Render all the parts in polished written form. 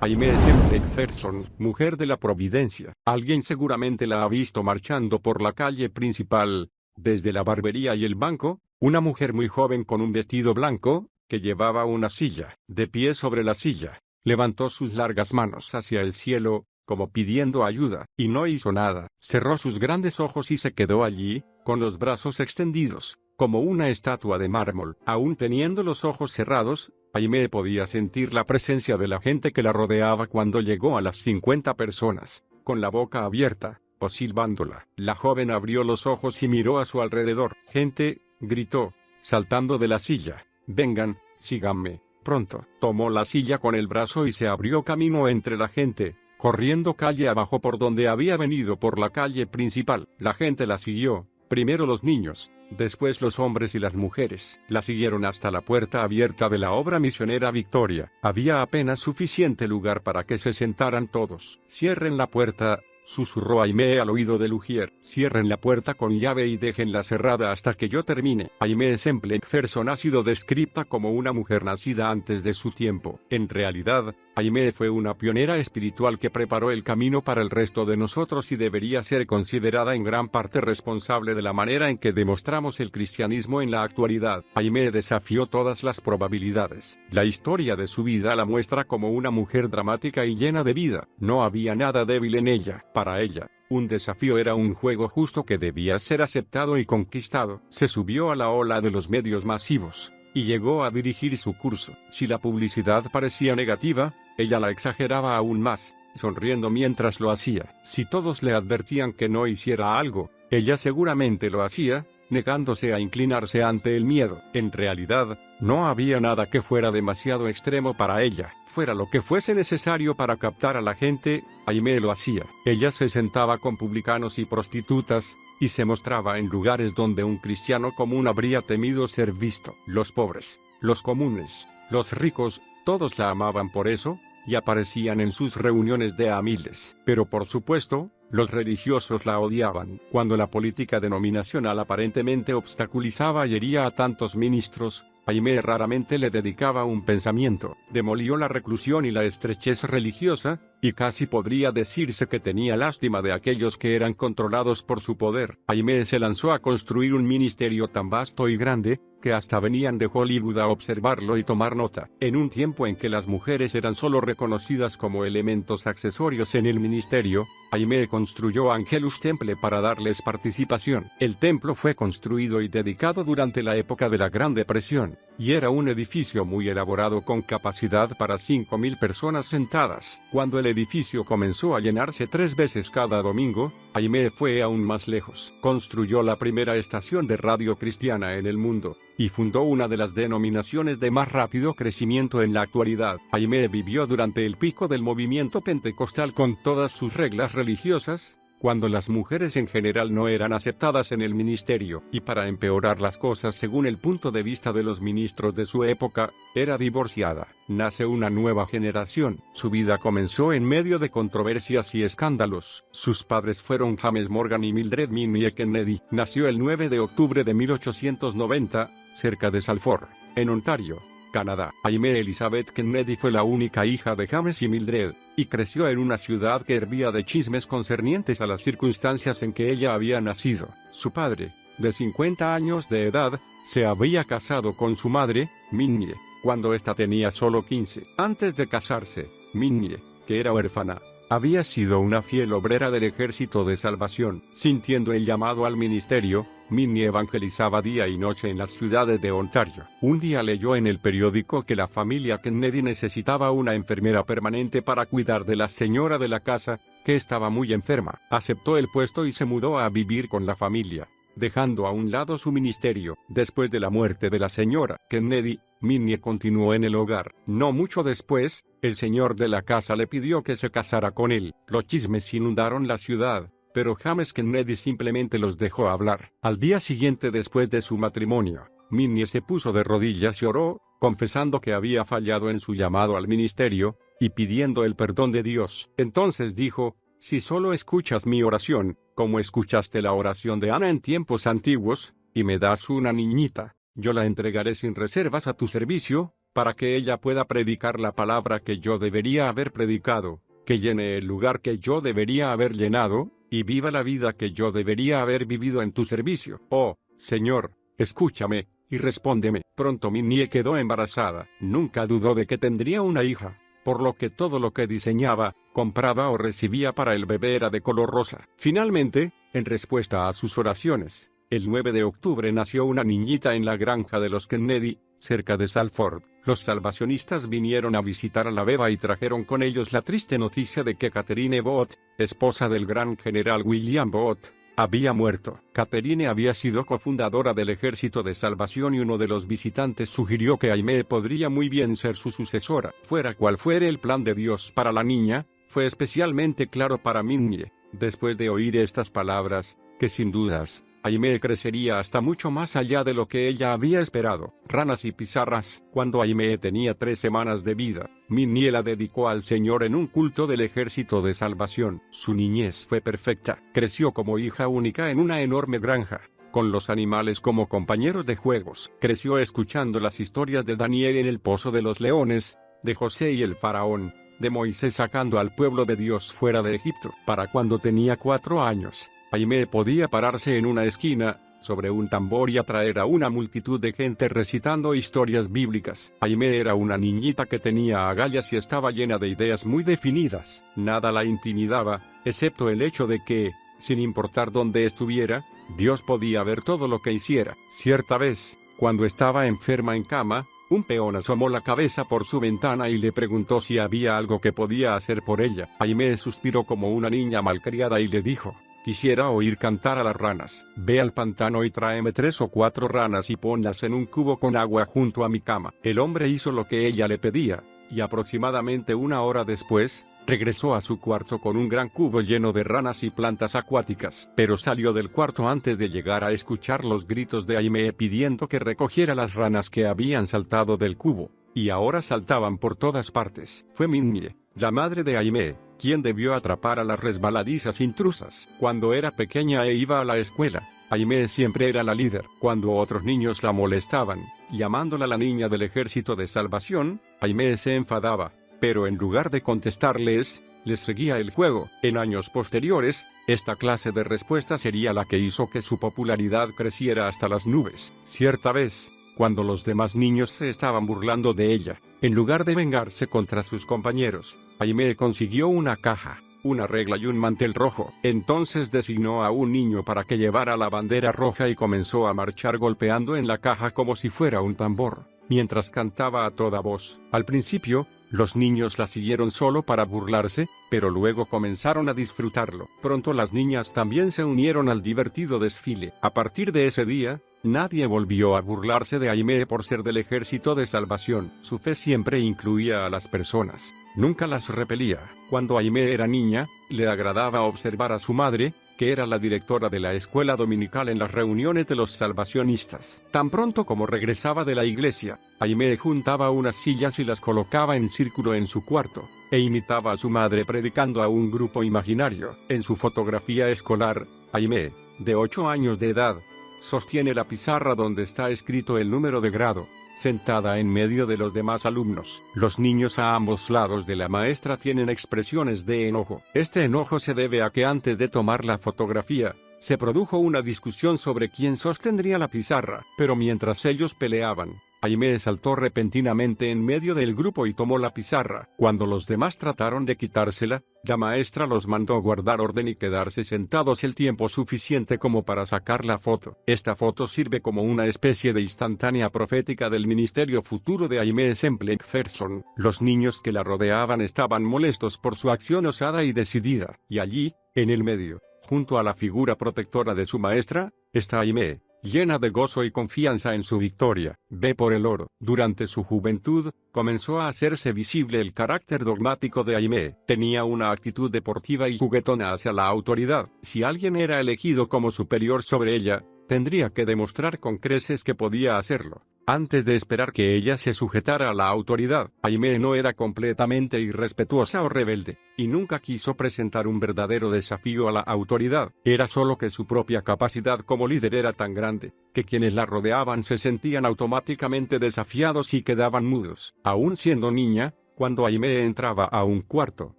Aimee Semple McPherson, mujer de la Providencia. Alguien seguramente la ha visto marchando por la calle principal, desde la barbería y el banco, una mujer muy joven con un vestido blanco, que llevaba una silla. De pie sobre la silla, levantó sus largas manos hacia el cielo, como pidiendo ayuda, y no hizo nada. Cerró sus grandes ojos y se quedó allí, con los brazos extendidos, como una estatua de mármol. Aún teniendo los ojos cerrados, Aimee podía sentir la presencia de la gente que la rodeaba cuando llegó a las 50 personas, con la boca abierta, o silbándola. La joven abrió los ojos y miró a su alrededor. «Gente», gritó, saltando de la silla, «vengan, síganme, pronto». Tomó la silla con el brazo y se abrió camino entre la gente, corriendo calle abajo por donde había venido por la calle principal. La gente la siguió, primero los niños, después los hombres y las mujeres. La siguieron hasta la puerta abierta de la obra misionera Victoria. Había apenas suficiente lugar para que se sentaran todos. «Cierren la puerta», susurró Aimee al oído de Lugier. «Cierren la puerta con llave y déjenla cerrada hasta que yo termine». Aimee Semple McPherson ha sido descrita como una mujer nacida antes de su tiempo. En realidad, Aimee fue una pionera espiritual que preparó el camino para el resto de nosotros y debería ser considerada en gran parte responsable de la manera en que demostramos el cristianismo en la actualidad. Aimee desafió todas las probabilidades. La historia de su vida la muestra como una mujer dramática y llena de vida. No había nada débil en ella. Para ella, un desafío era un juego justo que debía ser aceptado y conquistado. Se subió a la ola de los medios masivos, y llegó a dirigir su curso. Si la publicidad parecía negativa, ella la exageraba aún más, sonriendo mientras lo hacía. Si todos le advertían que no hiciera algo, ella seguramente lo hacía, negándose a inclinarse ante el miedo. En realidad, no había nada que fuera demasiado extremo para ella. Fuera lo que fuese necesario para captar a la gente, Aimee lo hacía. Ella se sentaba con publicanos y prostitutas, y se mostraba en lugares donde un cristiano común habría temido ser visto. Los pobres, los comunes, los ricos, todos la amaban por eso, y aparecían en sus reuniones de a miles. Pero por supuesto, los religiosos la odiaban. Cuando la política denominacional aparentemente obstaculizaba y hería a tantos ministros, Aimee raramente le dedicaba un pensamiento. Demolió la reclusión y la estrechez religiosa, y casi podría decirse que tenía lástima de aquellos que eran controlados por su poder. Aimee se lanzó a construir un ministerio tan vasto y grande, que hasta venían de Hollywood a observarlo y tomar nota. En un tiempo en que las mujeres eran solo reconocidas como elementos accesorios en el ministerio, Aimee construyó Angelus Temple para darles participación. El templo fue construido y dedicado durante la época de la Gran Depresión, y era un edificio muy elaborado con capacidad para 5.000 personas sentadas. Cuando el edificio comenzó a llenarse 3 veces cada domingo, Aimee fue aún más lejos. Construyó la primera estación de radio cristiana en el mundo, y fundó una de las denominaciones de más rápido crecimiento en la actualidad. Aimee vivió durante el pico del movimiento pentecostal con todas sus reglas religiosas, cuando las mujeres en general no eran aceptadas en el ministerio, y para empeorar las cosas según el punto de vista de los ministros de su época, era divorciada. Nace una nueva generación. Su vida comenzó en medio de controversias y escándalos. Sus padres fueron James Morgan y Mildred Minnie Kennedy. Nació el 9 de octubre de 1890, cerca de Salford, en Ontario, Canadá. Aimee Elizabeth Kennedy fue la única hija de James y Mildred, y creció en una ciudad que hervía de chismes concernientes a las circunstancias en que ella había nacido. Su padre, de 50 años de edad, se había casado con su madre, Minnie, cuando ésta tenía solo 15. Antes de casarse, Minnie, que era huérfana, había sido una fiel obrera del Ejército de Salvación. Sintiendo el llamado al ministerio, Minnie evangelizaba día y noche en las ciudades de Ontario. Un día leyó en el periódico que la familia Kennedy necesitaba una enfermera permanente para cuidar de la señora de la casa, que estaba muy enferma. Aceptó el puesto y se mudó a vivir con la familia, dejando a un lado su ministerio. Después de la muerte de la señora Kennedy, Minnie continuó en el hogar. No mucho después, el señor de la casa le pidió que se casara con él. Los chismes inundaron la ciudad, pero James Kennedy simplemente los dejó hablar. Al día siguiente después de su matrimonio, Minnie se puso de rodillas y oró, confesando que había fallado en su llamado al ministerio, y pidiendo el perdón de Dios. Entonces dijo: «Si solo escuchas mi oración, como escuchaste la oración de Ana en tiempos antiguos, y me das una niñita, yo la entregaré sin reservas a tu servicio, para que ella pueda predicar la palabra que yo debería haber predicado, que llene el lugar que yo debería haber llenado, y viva la vida que yo debería haber vivido en tu servicio. Oh, Señor, escúchame, y respóndeme. Pronto Minnie quedó embarazada. Nunca dudó de que tendría una hija, por lo que todo lo que diseñaba, compraba o recibía para el bebé era de color rosa. Finalmente, en respuesta a sus oraciones, el 9 de octubre nació una niñita en la granja de los Kennedy, cerca de Salford. Los salvacionistas vinieron a visitar a la beba y trajeron con ellos la triste noticia de que Catherine Booth, esposa del gran general William Booth, había muerto. Catherine había sido cofundadora del Ejército de Salvación y uno de los visitantes sugirió que Aimee podría muy bien ser su sucesora. Fuera cual fuere el plan de Dios para la niña, fue especialmente claro para Minnie. Después de oír estas palabras, que sin dudas, Aimee crecería hasta mucho más allá de lo que ella había esperado. Ranas y pizarras. Cuando Aimee tenía 3 semanas de vida, Minnie la dedicó al Señor en un culto del Ejército de Salvación. Su niñez fue perfecta. Creció como hija única en una enorme granja, con los animales como compañeros de juegos. Creció escuchando las historias de Daniel en el pozo de los leones, de José y el faraón, de Moisés sacando al pueblo de Dios fuera de Egipto. Para cuando tenía 4 años, Aimee podía pararse en una esquina, sobre un tambor y atraer a una multitud de gente recitando historias bíblicas. Aimee era una niñita que tenía agallas y estaba llena de ideas muy definidas. Nada la intimidaba, excepto el hecho de que, sin importar dónde estuviera, Dios podía ver todo lo que hiciera. Cierta vez, cuando estaba enferma en cama, un peón asomó la cabeza por su ventana y le preguntó si había algo que podía hacer por ella. Aimee suspiró como una niña malcriada y le dijo: quisiera oír cantar a las ranas. Ve al pantano y tráeme 3 o 4 ranas y ponlas en un cubo con agua junto a mi cama. El hombre hizo lo que ella le pedía, y aproximadamente 1 hora después, regresó a su cuarto con un gran cubo lleno de ranas y plantas acuáticas. Pero salió del cuarto antes de llegar a escuchar los gritos de Aimee pidiendo que recogiera las ranas que habían saltado del cubo, y ahora saltaban por todas partes. Fue Minnie, la madre de Aimee, quien debió atrapar a las resbaladizas intrusas. Cuando era pequeña e iba a la escuela, Aimee siempre era la líder. Cuando otros niños la molestaban, llamándola la niña del Ejército de Salvación, Aimee se enfadaba, pero en lugar de contestarles, les seguía el juego. En años posteriores, esta clase de respuesta sería la que hizo que su popularidad creciera hasta las nubes. Cierta vez, cuando los demás niños se estaban burlando de ella, en lugar de vengarse contra sus compañeros, Aimee consiguió una caja, una regla y un mantel rojo. Entonces designó a un niño para que llevara la bandera roja y comenzó a marchar golpeando en la caja como si fuera un tambor, mientras cantaba a toda voz. Al principio, los niños la siguieron solo para burlarse, pero luego comenzaron a disfrutarlo. Pronto las niñas también se unieron al divertido desfile. A partir de ese día, nadie volvió a burlarse de Aimee por ser del Ejército de Salvación. Su fe siempre incluía a las personas, nunca las repelía. Cuando Aimee era niña, le agradaba observar a su madre, que era la directora de la escuela dominical en las reuniones de los salvacionistas. Tan pronto como regresaba de la iglesia, Aimee juntaba unas sillas y las colocaba en círculo en su cuarto, e imitaba a su madre predicando a un grupo imaginario. En su fotografía escolar, Aimee, de 8 años de edad, sostiene la pizarra donde está escrito el número de grado, sentada en medio de los demás alumnos. Los niños a ambos lados de la maestra tienen expresiones de enojo. Este enojo se debe a que antes de tomar la fotografía, se produjo una discusión sobre quién sostendría la pizarra, pero mientras ellos peleaban, Aimee saltó repentinamente en medio del grupo y tomó la pizarra. Cuando los demás trataron de quitársela, la maestra los mandó guardar orden y quedarse sentados el tiempo suficiente como para sacar la foto. Esta foto sirve como una especie de instantánea profética del ministerio futuro de Aimee Semple McPherson. Los niños que la rodeaban estaban molestos por su acción osada y decidida, y allí, en el medio, junto a la figura protectora de su maestra, está Aimee, llena de gozo y confianza en su victoria. Ve por el oro. Durante su juventud, comenzó a hacerse visible el carácter dogmático de Aimee. Tenía una actitud deportiva y juguetona hacia la autoridad. Si alguien era elegido como superior sobre ella, tendría que demostrar con creces que podía hacerlo. Antes de esperar que ella se sujetara a la autoridad, Aimee no era completamente irrespetuosa o rebelde, y nunca quiso presentar un verdadero desafío a la autoridad. Era solo que su propia capacidad como líder era tan grande, que quienes la rodeaban se sentían automáticamente desafiados y quedaban mudos. Aún siendo niña, cuando Aimee entraba a un cuarto,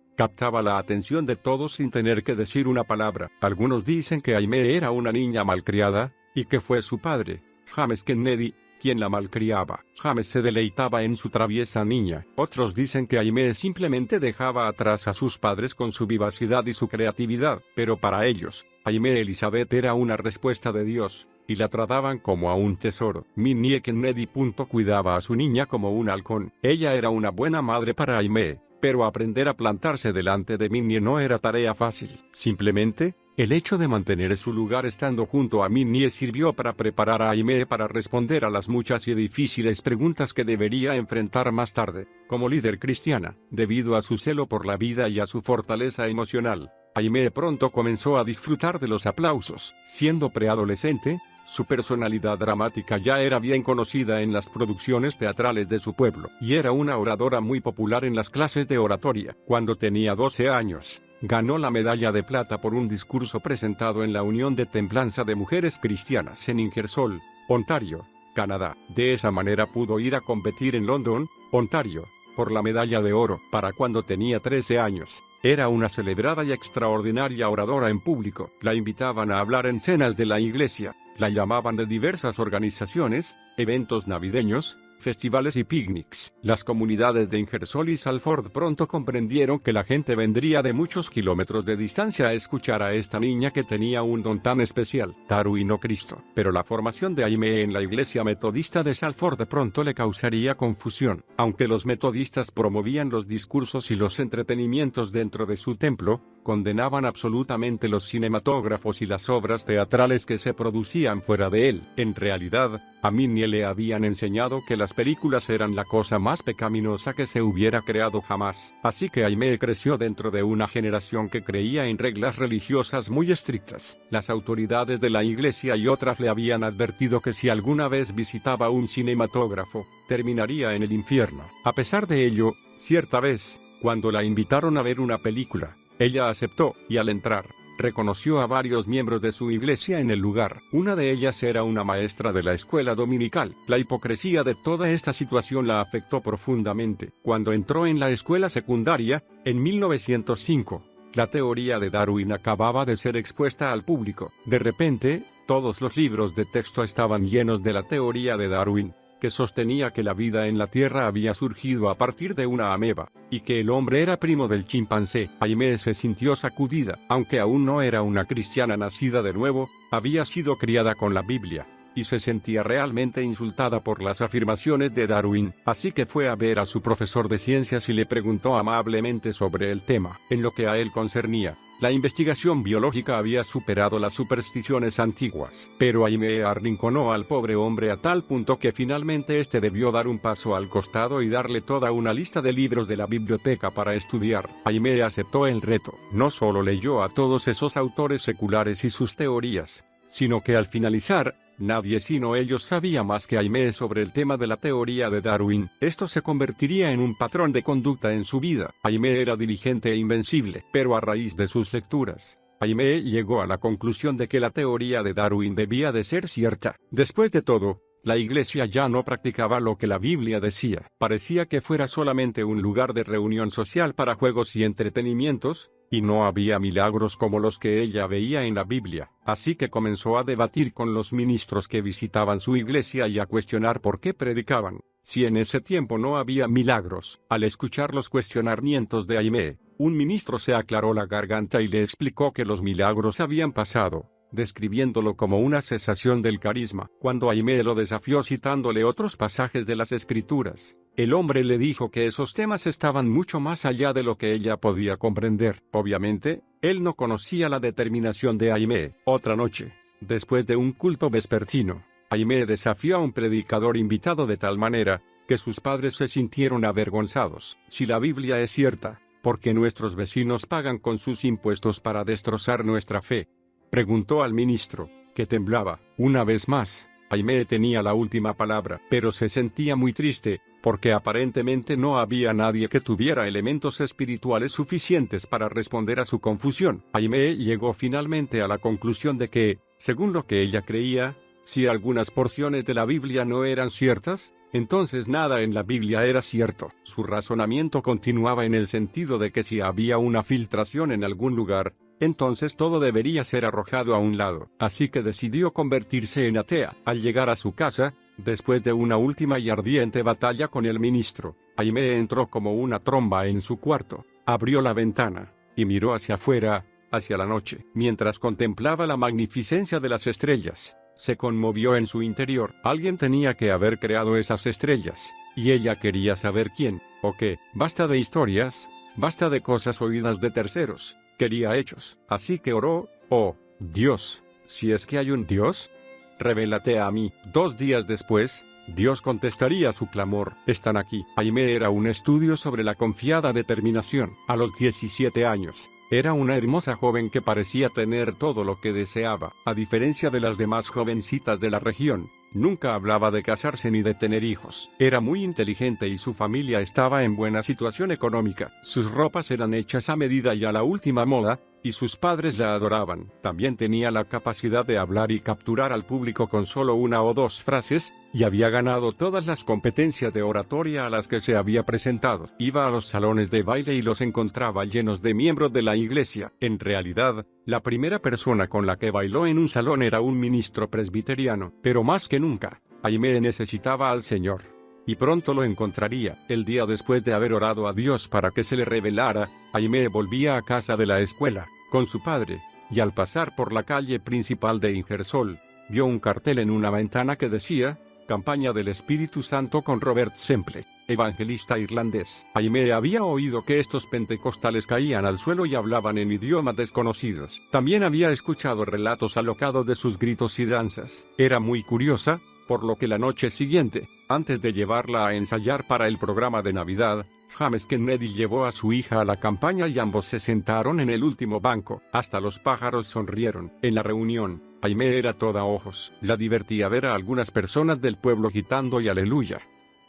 captaba la atención de todos sin tener que decir una palabra. Algunos dicen que Aimee era una niña malcriada, y que fue su padre, James Kennedy, quien la malcriaba. James se deleitaba en su traviesa niña. Otros dicen que Aimee simplemente dejaba atrás a sus padres con su vivacidad y su creatividad, pero para ellos, Aimee Elizabeth era una respuesta de Dios, y la trataban como a un tesoro. Minnie Kennedy cuidaba a su niña como un halcón. Ella era una buena madre para Aimee, pero aprender a plantarse delante de Minnie no era tarea fácil. Simplemente, el hecho de mantener su lugar estando junto a Minnie sirvió para preparar a Aimee para responder a las muchas y difíciles preguntas que debería enfrentar más tarde. Como líder cristiana, debido a su celo por la vida y a su fortaleza emocional, Aimee pronto comenzó a disfrutar de los aplausos. Siendo preadolescente, su personalidad dramática ya era bien conocida en las producciones teatrales de su pueblo, y era una oradora muy popular en las clases de oratoria. Cuando tenía 12 años, ganó la medalla de plata por un discurso presentado en la Unión de Templanza de Mujeres Cristianas en Ingersoll, Ontario, Canadá. De esa manera pudo ir a competir en London, Ontario, por la medalla de oro. Para cuando tenía 13 años, era una celebrada y extraordinaria oradora en público. La invitaban a hablar en cenas de la iglesia, la llamaban de diversas organizaciones, eventos navideños, festivales y picnics. Las comunidades de Ingersoll y Salford pronto comprendieron que la gente vendría de muchos kilómetros de distancia a escuchar a esta niña que tenía un don tan especial, Darwin o Cristo. Pero la formación de Aimee en la iglesia metodista de Salford de pronto le causaría confusión. Aunque los metodistas promovían los discursos y los entretenimientos dentro de su templo, condenaban absolutamente los cinematógrafos y las obras teatrales que se producían fuera de él. En realidad, a Minnie le habían enseñado que las películas eran la cosa más pecaminosa que se hubiera creado jamás. Así que Aimee creció dentro de una generación que creía en reglas religiosas muy estrictas. Las autoridades de la iglesia y otras le habían advertido que si alguna vez visitaba un cinematógrafo, terminaría en el infierno. A pesar de ello, cierta vez, cuando la invitaron a ver una película, ella aceptó, y al entrar, reconoció a varios miembros de su iglesia en el lugar. Una de ellas era una maestra de la escuela dominical. La hipocresía de toda esta situación la afectó profundamente. Cuando entró en la escuela secundaria, en 1905, la teoría de Darwin acababa de ser expuesta al público. De repente, todos los libros de texto estaban llenos de la teoría de Darwin, que sostenía que la vida en la Tierra había surgido a partir de una ameba, y que el hombre era primo del chimpancé. Aimee se sintió sacudida. Aunque aún no era una cristiana nacida de nuevo, había sido criada con la Biblia, y se sentía realmente insultada por las afirmaciones de Darwin. Así que fue a ver a su profesor de ciencias y le preguntó amablemente sobre el tema. En lo que a él concernía, la investigación biológica había superado las supersticiones antiguas, pero Aimee arrinconó al pobre hombre a tal punto que finalmente este debió dar un paso al costado y darle toda una lista de libros de la biblioteca para estudiar. Aimee aceptó el reto. No solo leyó a todos esos autores seculares y sus teorías, sino que al finalizar, nadie sino ellos sabía más que Aimee sobre el tema de la teoría de Darwin. Esto se convertiría en un patrón de conducta en su vida. Aimee era diligente e invencible, pero a raíz de sus lecturas, Aimee llegó a la conclusión de que la teoría de Darwin debía de ser cierta. Después de todo, la iglesia ya no practicaba lo que la Biblia decía. Parecía que fuera solamente un lugar de reunión social para juegos y entretenimientos, y no había milagros como los que ella veía en la Biblia. Así que comenzó a debatir con los ministros que visitaban su iglesia y a cuestionar por qué predicaban, si en ese tiempo no había milagros. Al escuchar los cuestionamientos de Aimee, un ministro se aclaró la garganta y le explicó que los milagros habían pasado, describiéndolo como una cesación del carisma. Cuando Aimee lo desafió citándole otros pasajes de las Escrituras, el hombre le dijo que esos temas estaban mucho más allá de lo que ella podía comprender. Obviamente, él no conocía la determinación de Aimee. Otra noche, después de un culto vespertino, Aimee desafió a un predicador invitado de tal manera que sus padres se sintieron avergonzados. Si la Biblia es cierta, ¿por qué nuestros vecinos pagan con sus impuestos para destrozar nuestra fe?, preguntó al ministro, que temblaba. Una vez más, Aimee tenía la última palabra, pero se sentía muy triste, porque aparentemente no había nadie que tuviera elementos espirituales suficientes para responder a su confusión. Aimee llegó finalmente a la conclusión de que, según lo que ella creía, si algunas porciones de la Biblia no eran ciertas, entonces nada en la Biblia era cierto. Su razonamiento continuaba en el sentido de que si había una filtración en algún lugar, entonces todo debería ser arrojado a un lado. Así que decidió convertirse en atea. Al llegar a su casa, después de una última y ardiente batalla con el ministro, Aimee entró como una tromba en su cuarto, abrió la ventana, y miró hacia afuera, hacia la noche. Mientras contemplaba la magnificencia de las estrellas, se conmovió en su interior. Alguien tenía que haber creado esas estrellas, y ella quería saber quién, o qué. Basta de historias, basta de cosas oídas de terceros. Quería hechos. Así que oró: oh, Dios, si es que hay un Dios, revélate a mí. 2 días después, Dios contestaría su clamor. Están aquí. Aimee era un estudio sobre la confiada determinación. A los 17 años, era una hermosa joven que parecía tener todo lo que deseaba. A diferencia de las demás jovencitas de la región, nunca hablaba de casarse ni de tener hijos. Era muy inteligente y su familia estaba en buena situación económica. Sus ropas eran hechas a medida y a la última moda, y sus padres la adoraban. También tenía la capacidad de hablar y capturar al público con solo 1 o 2 frases, y había ganado todas las competencias de oratoria a las que se había presentado. Iba a los salones de baile y los encontraba llenos de miembros de la iglesia. En realidad, la primera persona con la que bailó en un salón era un ministro presbiteriano. Pero más que nunca, Aimee necesitaba al Señor. Y pronto lo encontraría. El día después de haber orado a Dios para que se le revelara, Aimee volvía a casa de la escuela, con su padre, y al pasar por la calle principal de Ingersoll, vio un cartel en una ventana que decía: Campaña del Espíritu Santo con Robert Semple, evangelista irlandés. Aimee había oído que estos pentecostales caían al suelo y hablaban en idiomas desconocidos. También había escuchado relatos alocados de sus gritos y danzas. Era muy curiosa, por lo que la noche siguiente, antes de llevarla a ensayar para el programa de Navidad, James Kennedy llevó a su hija a la campaña y ambos se sentaron en el último banco. Hasta los pájaros sonrieron. En la reunión, Aimee era toda ojos. La divertía ver a algunas personas del pueblo gritando y aleluya,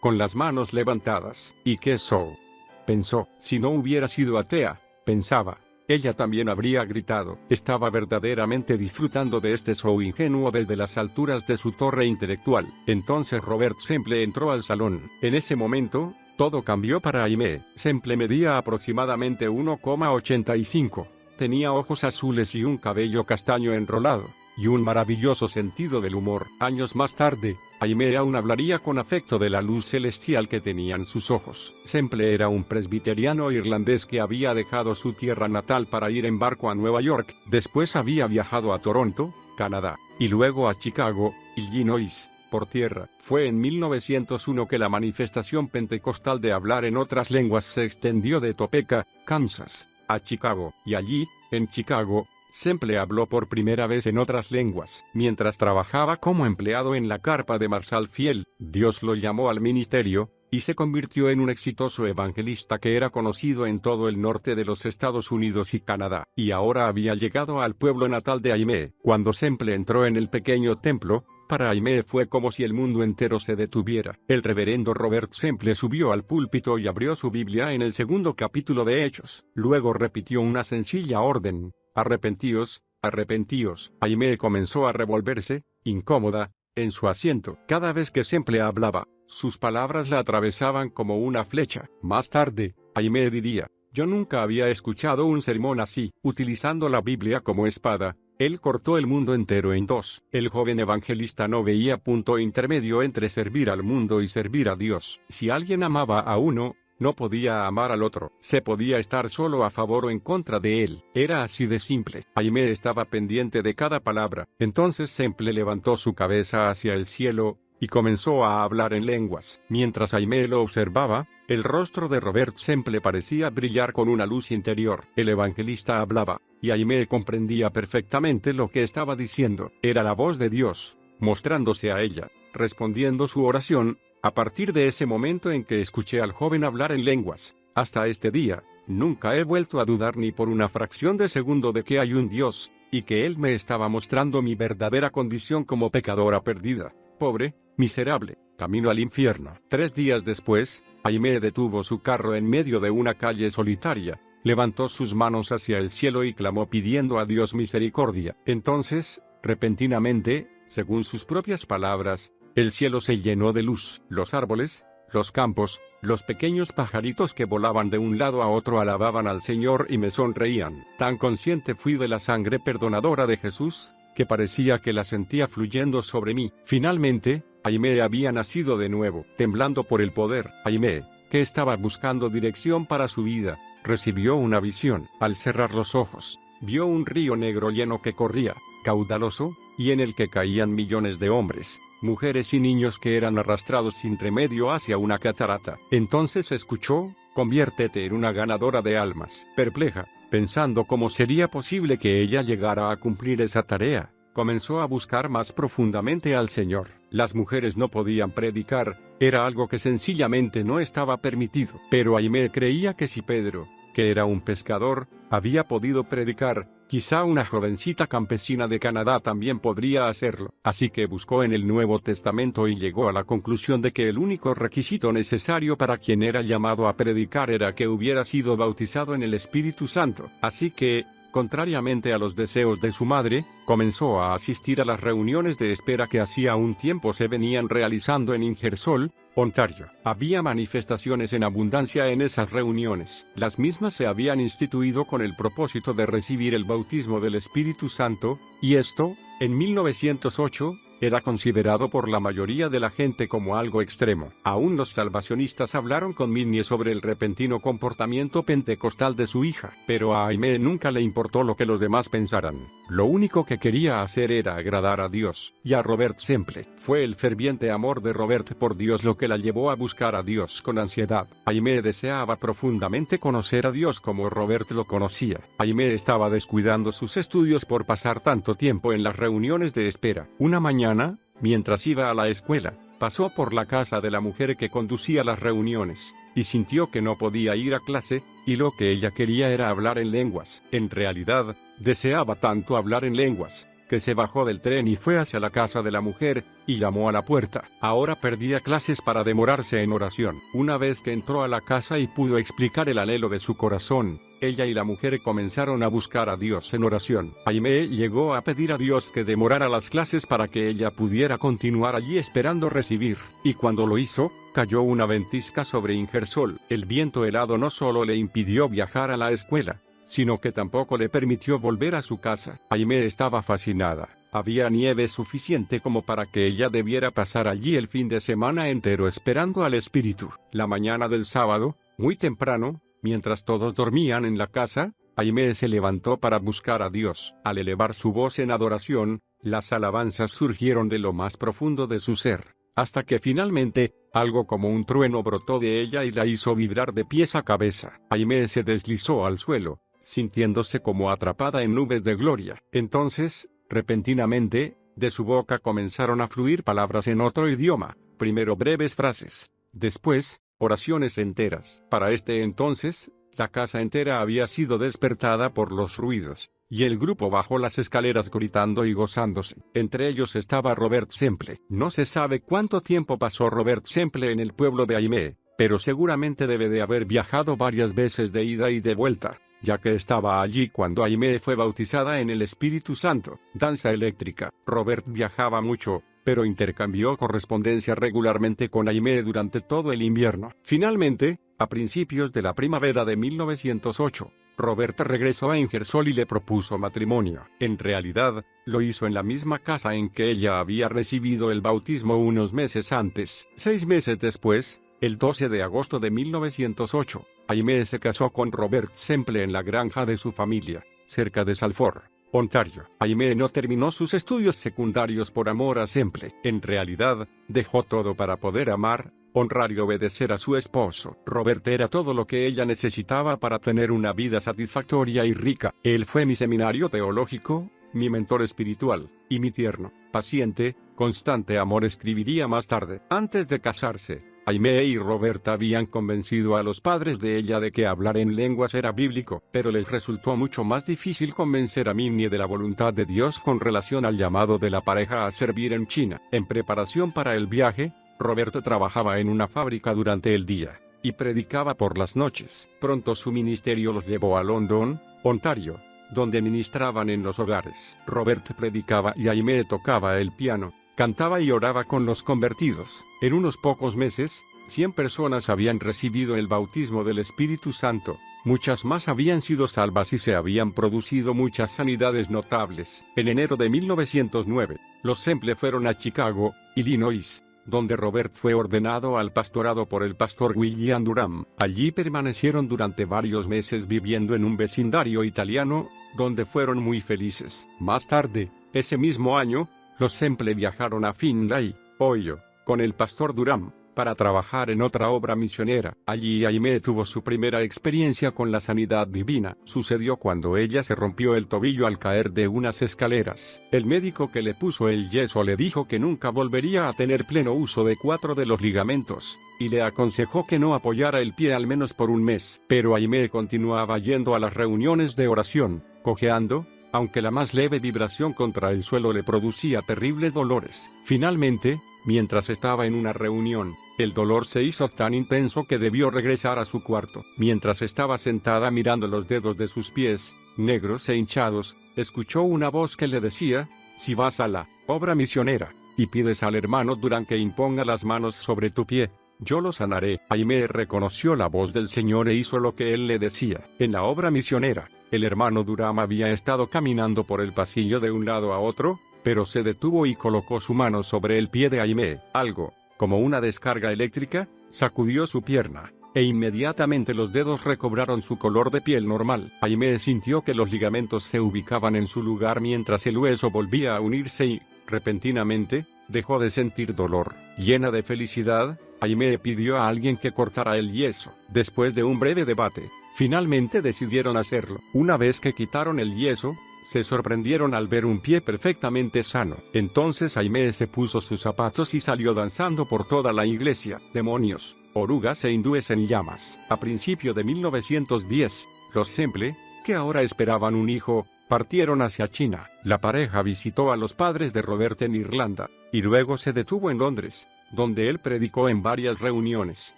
con las manos levantadas. ¿Y qué eso?, pensó. Si no hubiera sido atea, pensaba, ella también habría gritado. Estaba verdaderamente disfrutando de este show ingenuo desde las alturas de su torre intelectual. Entonces Robert Semple entró al salón. En ese momento, todo cambió para Aimee. Semple medía aproximadamente 1,85. Tenía ojos azules y un cabello castaño enrolado, y un maravilloso sentido del humor. Años más tarde, Aimee aún hablaría con afecto de la luz celestial que tenían sus ojos. Semple era un presbiteriano irlandés que había dejado su tierra natal para ir en barco a Nueva York. Después había viajado a Toronto, Canadá, y luego a Chicago, Illinois, por tierra. Fue en 1901 que la manifestación pentecostal de hablar en otras lenguas se extendió de Topeka, Kansas, a Chicago, y allí, en Chicago, Semple habló por primera vez en otras lenguas. Mientras trabajaba como empleado en la carpa de Marshall Field, Dios lo llamó al ministerio, y se convirtió en un exitoso evangelista que era conocido en todo el norte de los Estados Unidos y Canadá. Y ahora había llegado al pueblo natal de Aimee. Cuando Semple entró en el pequeño templo, para Aimee fue como si el mundo entero se detuviera. El reverendo Robert Semple subió al púlpito y abrió su Biblia en el 2º capítulo de Hechos. Luego repitió una sencilla orden: arrepentíos, arrepentíos. Aimee comenzó a revolverse, incómoda, en su asiento. Cada vez que Semple hablaba, sus palabras la atravesaban como una flecha. Más tarde, Aimee diría: yo nunca había escuchado un sermón así. Utilizando la Biblia como espada, él cortó el mundo entero en 2. El joven evangelista no veía punto intermedio entre servir al mundo y servir a Dios. Si alguien amaba a uno, no podía amar al otro. Se podía estar solo a favor o en contra de él. Era así de simple. Aimee estaba pendiente de cada palabra. Entonces Semple levantó su cabeza hacia el cielo y comenzó a hablar en lenguas. Mientras Aimee lo observaba, el rostro de Robert Semple parecía brillar con una luz interior. El evangelista hablaba, y Aimee comprendía perfectamente lo que estaba diciendo. Era la voz de Dios, mostrándose a ella, respondiendo su oración. A partir de ese momento en que escuché al joven hablar en lenguas, hasta este día, nunca he vuelto a dudar ni por una fracción de segundo de que hay un Dios, y que Él me estaba mostrando mi verdadera condición como pecadora perdida. pobre, miserable, camino al infierno. 3 días después, Aimee detuvo su carro en medio de una calle solitaria, levantó sus manos hacia el cielo y clamó pidiendo a Dios misericordia. Entonces, repentinamente, según sus propias palabras, el cielo se llenó de luz. Los árboles, los campos, los pequeños pajaritos que volaban de un lado a otro alababan al Señor y me sonreían. Tan consciente fui de la sangre perdonadora de Jesús, que parecía que la sentía fluyendo sobre mí. Finalmente, Aimee había nacido de nuevo, temblando por el poder. Aimee, que estaba buscando dirección para su vida, recibió una visión. Al cerrar los ojos, vio un río negro lleno que corría, caudaloso, y en el que caían millones de hombres, mujeres y niños que eran arrastrados sin remedio hacia una catarata. Entonces escuchó: conviértete en una ganadora de almas. Perpleja, pensando cómo sería posible que ella llegara a cumplir esa tarea, comenzó a buscar más profundamente al Señor. Las mujeres no podían predicar, era algo que sencillamente no estaba permitido. Pero Aimee creía que si Pedro, que era un pescador, había podido predicar, quizá una jovencita campesina de Canadá también podría hacerlo. Así que buscó en el Nuevo Testamento y llegó a la conclusión de que el único requisito necesario para quien era llamado a predicar era que hubiera sido bautizado en el Espíritu Santo. Así que, contrariamente a los deseos de su madre, comenzó a asistir a las reuniones de espera que hacía un tiempo se venían realizando en Ingersoll, Ontario. Había manifestaciones en abundancia en esas reuniones. Las mismas se habían instituido con el propósito de recibir el bautismo del Espíritu Santo, y esto, en 1908, era considerado por la mayoría de la gente como algo extremo. Aún los salvacionistas hablaron con Minnie sobre el repentino comportamiento pentecostal de su hija, pero a Aimee nunca le importó lo que los demás pensaran. Lo único que quería hacer era agradar a Dios y a Robert Semple. Fue el ferviente amor de Robert por Dios lo que la llevó a buscar a Dios con ansiedad. Aimee deseaba profundamente conocer a Dios como Robert lo conocía. Aimee estaba descuidando sus estudios por pasar tanto tiempo en las reuniones de espera. Una mañana, mientras iba a la escuela, pasó por la casa de la mujer que conducía las reuniones, y sintió que no podía ir a clase, y lo que ella quería era hablar en lenguas. En realidad, deseaba tanto hablar en lenguas, que se bajó del tren y fue hacia la casa de la mujer, y llamó a la puerta. Ahora perdía clases para demorarse en oración. Una vez que entró a la casa y pudo explicar el anhelo de su corazón, ella y la mujer comenzaron a buscar a Dios en oración. Aimee llegó a pedir a Dios que demorara las clases para que ella pudiera continuar allí esperando recibir, y cuando lo hizo, cayó una ventisca sobre Ingersoll. El viento helado no solo le impidió viajar a la escuela, sino que tampoco le permitió volver a su casa. Aimee estaba fascinada. Había nieve suficiente como para que ella debiera pasar allí el fin de semana entero esperando al Espíritu. La mañana del sábado, muy temprano, mientras todos dormían en la casa, Aimee se levantó para buscar a Dios. Al elevar su voz en adoración, las alabanzas surgieron de lo más profundo de su ser, hasta que finalmente, algo como un trueno brotó de ella y la hizo vibrar de pies a cabeza. Aimee se deslizó al suelo, sintiéndose como atrapada en nubes de gloria. Entonces, repentinamente, de su boca comenzaron a fluir palabras en otro idioma, primero breves frases, después, oraciones enteras. Para este entonces, la casa entera había sido despertada por los ruidos, y el grupo bajó las escaleras gritando y gozándose. Entre ellos estaba Robert Semple. No se sabe cuánto tiempo pasó Robert Semple en el pueblo de Aimee, pero seguramente debe de haber viajado varias veces de ida y de vuelta, ya que estaba allí cuando Aimee fue bautizada en el Espíritu Santo. Danza eléctrica. Robert viajaba mucho, pero intercambió correspondencia regularmente con Aimee durante todo el invierno. Finalmente, a principios de la primavera de 1908, Robert regresó a Ingersoll y le propuso matrimonio. En realidad, lo hizo en la misma casa en que ella había recibido el bautismo unos meses antes. 6 meses después, el 12 de agosto de 1908, Aimee se casó con Robert Semple en la granja de su familia, cerca de Salford, Ontario. Aimee no terminó sus estudios secundarios por amor a Semple. En realidad, dejó todo para poder amar, honrar y obedecer a su esposo. Robert era todo lo que ella necesitaba para tener una vida satisfactoria y rica. Él fue mi seminario teológico, mi mentor espiritual, y mi tierno, paciente, constante amor, escribiría más tarde. Antes de casarse, Aimee y Roberta habían convencido a los padres de ella de que hablar en lenguas era bíblico, pero les resultó mucho más difícil convencer a Minnie de la voluntad de Dios con relación al llamado de la pareja a servir en China. En preparación para el viaje, Roberta trabajaba en una fábrica durante el día y predicaba por las noches. Pronto su ministerio los llevó a London, Ontario, donde ministraban en los hogares. Robert predicaba y Aimee tocaba el piano, cantaba y oraba con los convertidos. En unos pocos meses, 100 personas habían recibido el bautismo del Espíritu Santo. Muchas más habían sido salvas y se habían producido muchas sanidades notables. En enero de 1909, los Semple fueron a Chicago, Illinois, donde Robert fue ordenado al pastorado por el pastor William Durham. Allí permanecieron durante varios meses viviendo en un vecindario italiano, donde fueron muy felices. Más tarde, ese mismo año, los Semple viajaron a Findlay, Ohio, con el pastor Durham, para trabajar en otra obra misionera. Allí Aimee tuvo su primera experiencia con la sanidad divina. Sucedió cuando ella se rompió el tobillo al caer de unas escaleras. El médico que le puso el yeso le dijo que nunca volvería a tener pleno uso de 4 de los ligamentos, y le aconsejó que no apoyara el pie al menos por un mes. Pero Aimee continuaba yendo a las reuniones de oración, cojeando, aunque la más leve vibración contra el suelo le producía terribles dolores. Finalmente, mientras estaba en una reunión, el dolor se hizo tan intenso que debió regresar a su cuarto. Mientras estaba sentada mirando los dedos de sus pies, negros e hinchados, escuchó una voz que le decía: si vas a la obra misionera, y pides al hermano Durham que imponga las manos sobre tu pie, yo lo sanaré. Aimee reconoció la voz del Señor e hizo lo que él le decía. En la obra misionera, el hermano Durham había estado caminando por el pasillo de un lado a otro, pero se detuvo y colocó su mano sobre el pie de Aimee. Algo, como una descarga eléctrica, sacudió su pierna, e inmediatamente los dedos recobraron su color de piel normal. Aimee sintió que los ligamentos se ubicaban en su lugar mientras el hueso volvía a unirse y, repentinamente, dejó de sentir dolor. Llena de felicidad, Aimee pidió a alguien que cortara el yeso. Después de un breve debate, finalmente decidieron hacerlo. Una vez que quitaron el yeso, se sorprendieron al ver un pie perfectamente sano. Entonces Aimee se puso sus zapatos y salió danzando por toda la iglesia. Demonios, orugas e hindúes en llamas. A principio de 1910, los Semple, que ahora esperaban un hijo, partieron hacia China. La pareja visitó a los padres de Robert en Irlanda, y luego se detuvo en Londres, donde él predicó en varias reuniones.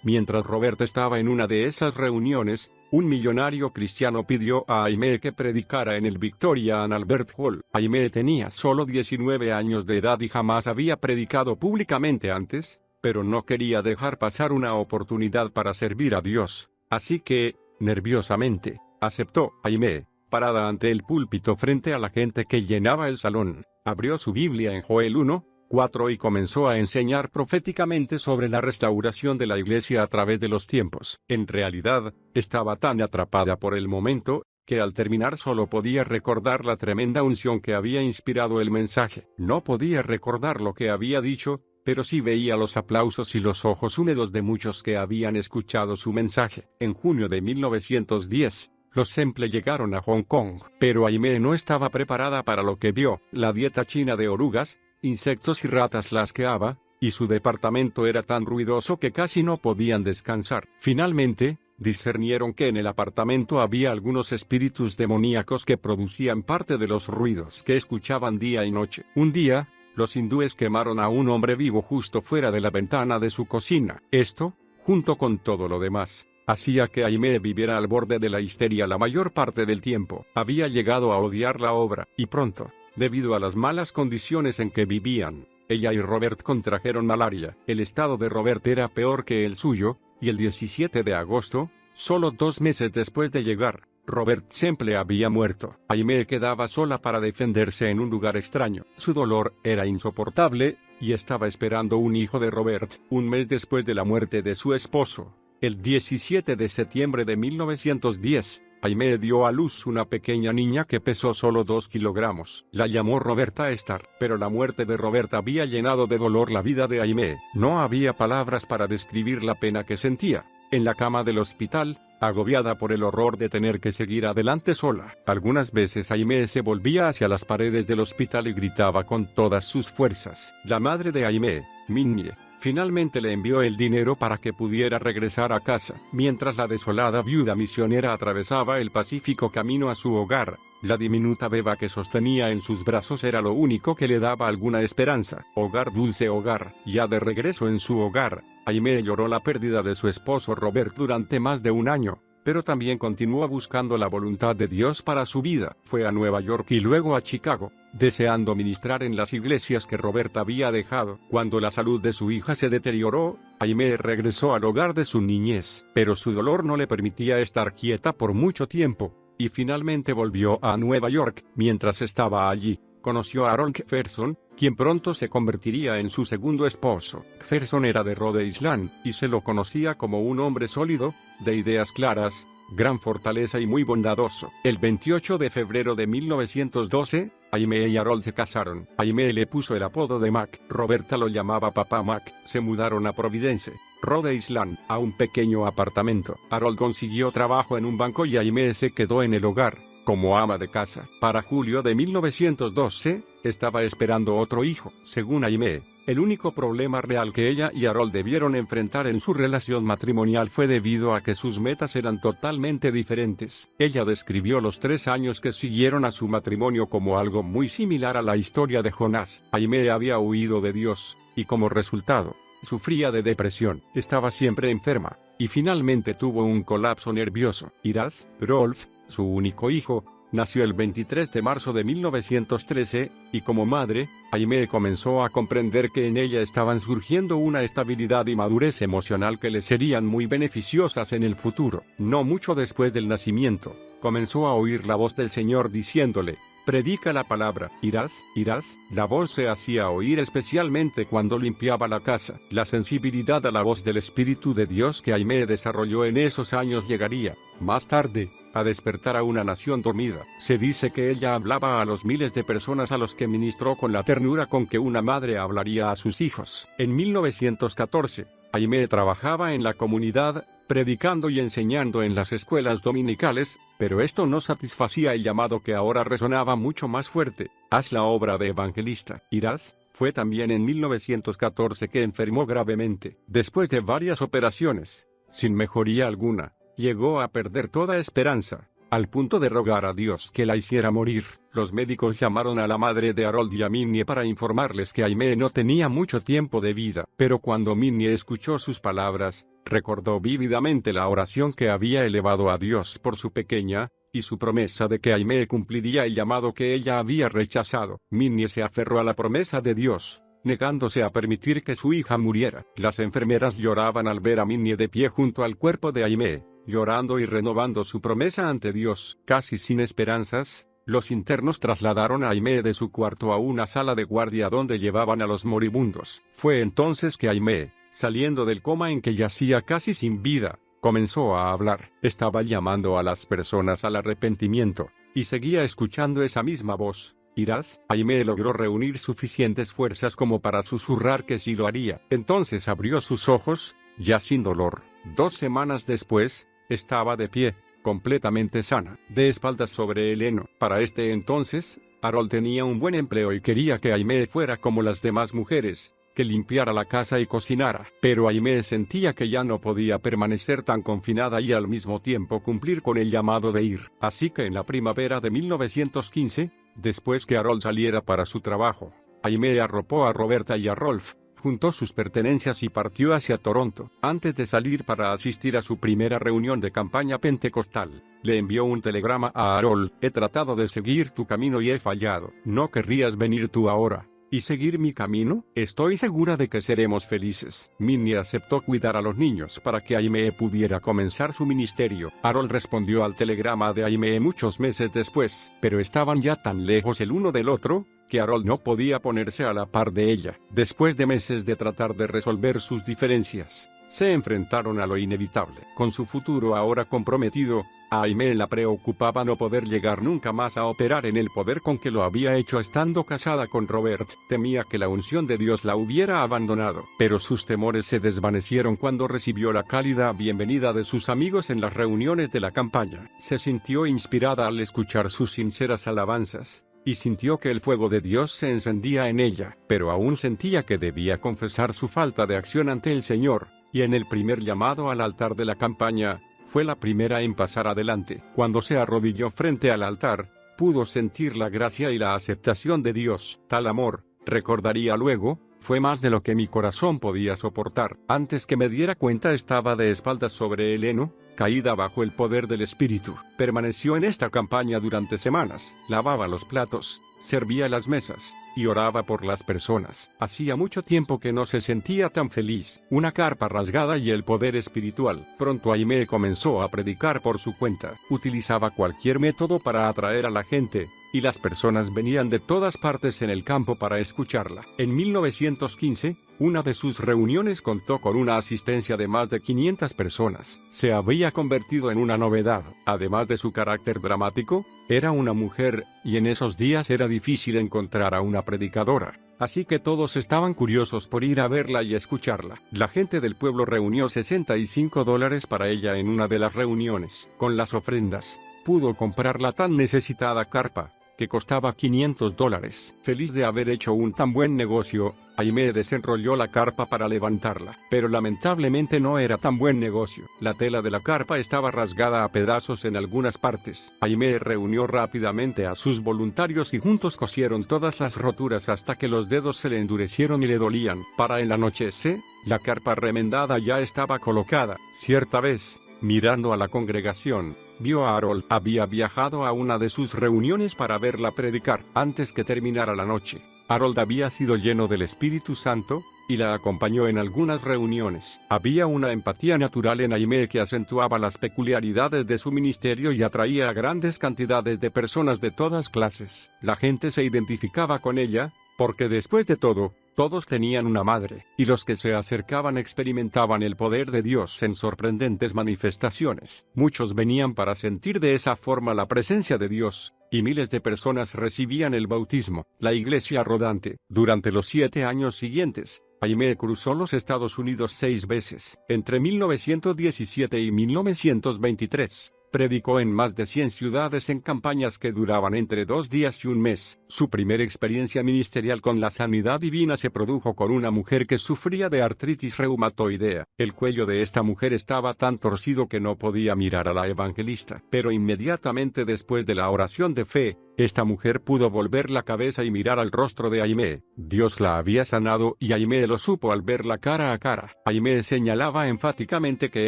Mientras Robert estaba en una de esas reuniones, un millonario cristiano pidió a Aimee que predicara en el Victoria and Albert Hall. Aimee tenía solo 19 años de edad y jamás había predicado públicamente antes, pero no quería dejar pasar una oportunidad para servir a Dios. Así que, nerviosamente, aceptó. Aimee, parada ante el púlpito frente a la gente que llenaba el salón, abrió su Biblia en Joel 1:4 y comenzó a enseñar proféticamente sobre la restauración de la iglesia a través de los tiempos. En realidad, estaba tan atrapada por el momento, que al terminar solo podía recordar la tremenda unción que había inspirado el mensaje. No podía recordar lo que había dicho, pero sí veía los aplausos y los ojos húmedos de muchos que habían escuchado su mensaje. En junio de 1910, los Semple llegaron a Hong Kong, pero Aimee no estaba preparada para lo que vio. La dieta china de orugas, insectos y ratas la asqueaba, y su departamento era tan ruidoso que casi no podían descansar. Finalmente, discernieron que en el apartamento había algunos espíritus demoníacos que producían parte de los ruidos que escuchaban día y noche. Un día, los hindúes quemaron a un hombre vivo justo fuera de la ventana de su cocina. Esto, junto con todo lo demás, hacía que Aimee viviera al borde de la histeria la mayor parte del tiempo. Había llegado a odiar la obra, y pronto, debido a las malas condiciones en que vivían, ella y Robert contrajeron malaria. El estado de Robert era peor que el suyo, y el 17 de agosto, solo 2 meses después de llegar, Robert Semple había muerto. Aimee quedaba sola para defenderse en un lugar extraño. Su dolor era insoportable, y estaba esperando un hijo de Robert. Un mes después de la muerte de su esposo, el 17 de septiembre de 1910, Aimee dio a luz una pequeña niña que pesó solo 2 kilogramos. La llamó Roberta Estar, pero la muerte de Robert había llenado de dolor la vida de Aimee. No había palabras para describir la pena que sentía. En la cama del hospital, agobiada por el horror de tener que seguir adelante sola. Algunas veces Aimee se volvía hacia las paredes del hospital y gritaba con todas sus fuerzas. La madre de Aimee, Minnie, Finalmente le envió el dinero para que pudiera regresar a casa. Mientras la desolada viuda misionera atravesaba el Pacífico camino a su hogar, la diminuta beba que sostenía en sus brazos era lo único que le daba alguna esperanza. Hogar, dulce hogar. Ya de regreso en su hogar, Aimee lloró la pérdida de su esposo Robert durante más de un año. Pero también continuó buscando la voluntad de Dios para su vida. Fue a Nueva York y luego a Chicago, deseando ministrar en las iglesias que Robert había dejado. Cuando la salud de su hija se deterioró, Aimee regresó al hogar de su niñez, pero su dolor no le permitía estar quieta por mucho tiempo, y finalmente volvió a Nueva York. Mientras estaba allí, conoció a Harold Jefferson, quien pronto se convertiría en su segundo esposo. Jefferson era de Rhode Island, y se lo conocía como un hombre sólido, de ideas claras, gran fortaleza y muy bondadoso. El 28 de febrero de 1912, Aimee y Harold se casaron. Aimee le puso el apodo de Mac. Roberta lo llamaba Papá Mac. Se mudaron a Providence, Rhode Island, a un pequeño apartamento. Harold consiguió trabajo en un banco y Aimee se quedó en el hogar, como ama de casa. Para julio de 1912, estaba esperando otro hijo. Según Aimee, el único problema real que ella y Harold debieron enfrentar en su relación matrimonial fue debido a que sus metas eran totalmente diferentes. Ella describió los 3 años que siguieron a su matrimonio como algo muy similar a la historia de Jonás. Aimee había huido de Dios, y como resultado, sufría de depresión, estaba siempre enferma, y finalmente tuvo un colapso nervioso. Iraz, Rolf, su único hijo, nació el 23 de marzo de 1913, y como madre, Aimee comenzó a comprender que en ella estaban surgiendo una estabilidad y madurez emocional que le serían muy beneficiosas en el futuro. No mucho después del nacimiento, comenzó a oír la voz del Señor diciéndole: predica la palabra. Irás, irás. La voz se hacía oír especialmente cuando limpiaba la casa. La sensibilidad a la voz del Espíritu de Dios que Aimee desarrolló en esos años llegaría, más tarde, a despertar a una nación dormida. Se dice que ella hablaba a los miles de personas a los que ministró con la ternura con que una madre hablaría a sus hijos. En 1914, Aimee trabajaba en la comunidad, predicando y enseñando en las escuelas dominicales, pero esto no satisfacía el llamado que ahora resonaba mucho más fuerte: haz la obra de evangelista. Irás. Fue también en 1914 que enfermó gravemente. Después de varias operaciones, sin mejoría alguna, llegó a perder toda esperanza, al punto de rogar a Dios que la hiciera morir. Los médicos llamaron a la madre de Harold y a Minnie para informarles que Aimee no tenía mucho tiempo de vida. Pero cuando Minnie escuchó sus palabras, recordó vívidamente la oración que había elevado a Dios por su pequeña, y su promesa de que Aimee cumpliría el llamado que ella había rechazado. Minnie se aferró a la promesa de Dios, negándose a permitir que su hija muriera. Las enfermeras lloraban al ver a Minnie de pie junto al cuerpo de Aimee, llorando y renovando su promesa ante Dios. Casi sin esperanzas, los internos trasladaron a Aimee de su cuarto a una sala de guardia donde llevaban a los moribundos. Fue entonces que Aimee, saliendo del coma en que yacía casi sin vida, comenzó a hablar. Estaba llamando a las personas al arrepentimiento, y seguía escuchando esa misma voz: irás. Aimee logró reunir suficientes fuerzas como para susurrar que sí lo haría. Entonces abrió sus ojos, ya sin dolor. 2 semanas después, estaba de pie, completamente sana, de espaldas sobre el heno. Para este entonces, Harold tenía un buen empleo y quería que Aimee fuera como las demás mujeres, que limpiara la casa y cocinara. Pero Aimee sentía que ya no podía permanecer tan confinada y al mismo tiempo cumplir con el llamado de ir. Así que en la primavera de 1915, después que Harold saliera para su trabajo, Aimee arropó a Roberta y a Rolf, juntó sus pertenencias y partió hacia Toronto. Antes de salir para asistir a su primera reunión de campaña pentecostal, le envió un telegrama a Harold: he tratado de seguir tu camino y he fallado. ¿No querrías venir tú ahora y seguir mi camino? Estoy segura de que seremos felices. Minnie aceptó cuidar a los niños para que Aimee pudiera comenzar su ministerio. Harold respondió al telegrama de Aimee muchos meses después, pero estaban ya tan lejos el uno del otro, que Harold no podía ponerse a la par de ella. Después de meses de tratar de resolver sus diferencias, se enfrentaron a lo inevitable. Con su futuro ahora comprometido, a Aimee la preocupaba no poder llegar nunca más a operar en el poder con que lo había hecho estando casada con Robert. Temía que la unción de Dios la hubiera abandonado, pero sus temores se desvanecieron cuando recibió la cálida bienvenida de sus amigos en las reuniones de la campaña. Se sintió inspirada al escuchar sus sinceras alabanzas, y sintió que el fuego de Dios se encendía en ella, pero aún sentía que debía confesar su falta de acción ante el Señor, y en el primer llamado al altar de la campaña, fue la primera en pasar adelante. Cuando se arrodilló frente al altar, pudo sentir la gracia y la aceptación de Dios. Tal amor, recordaría luego, fue más de lo que mi corazón podía soportar. Antes que me diera cuenta estaba de espaldas sobre el heno, caída bajo el poder del Espíritu. Permaneció en esta campaña durante semanas, lavaba los platos, servía las mesas, y oraba por las personas. Hacía mucho tiempo que no se sentía tan feliz. Una carpa rasgada y el poder espiritual. Pronto Aimee comenzó a predicar por su cuenta. Utilizaba cualquier método para atraer a la gente, y las personas venían de todas partes en el campo para escucharla. En 1915, una de sus reuniones contó con una asistencia de más de 500 personas. Se había convertido en una novedad. Además de su carácter dramático, era una mujer, y en esos días era difícil encontrar a una predicadora. Así que todos estaban curiosos por ir a verla y escucharla. La gente del pueblo reunió $65 para ella en una de las reuniones. Con las ofrendas, pudo comprar la tan necesitada carpa, que costaba $500. Feliz de haber hecho un tan buen negocio, Aimee desenrolló la carpa para levantarla, pero lamentablemente no era tan buen negocio. La tela de la carpa estaba rasgada a pedazos en algunas partes. Aimee reunió rápidamente a sus voluntarios y juntos cosieron todas las roturas hasta que los dedos se le endurecieron y le dolían. Para el anochecer, la carpa remendada ya estaba colocada. Cierta vez, mirando a la congregación, vio a Harold. Había viajado a una de sus reuniones para verla predicar. Antes que terminara la noche, Harold había sido lleno del Espíritu Santo, y la acompañó en algunas reuniones. Había una empatía natural en Aimee que acentuaba las peculiaridades de su ministerio y atraía a grandes cantidades de personas de todas clases. La gente se identificaba con ella, porque después de todo, todos tenían una madre, y los que se acercaban experimentaban el poder de Dios en sorprendentes manifestaciones. Muchos venían para sentir de esa forma la presencia de Dios, y miles de personas recibían el bautismo. La iglesia rodante. Durante los 7 años siguientes, Aimee cruzó los Estados Unidos 6 veces. Entre 1917 y 1923. Predicó en más de 100 ciudades en campañas que duraban entre 2 días y un mes. Su primera experiencia ministerial con la sanidad divina se produjo con una mujer que sufría de artritis reumatoidea. El cuello de esta mujer estaba tan torcido que no podía mirar a la evangelista. Pero inmediatamente después de la oración de fe, esta mujer pudo volver la cabeza y mirar al rostro de Aimee. Dios la había sanado y Aimee lo supo al verla cara a cara. Aimee señalaba enfáticamente que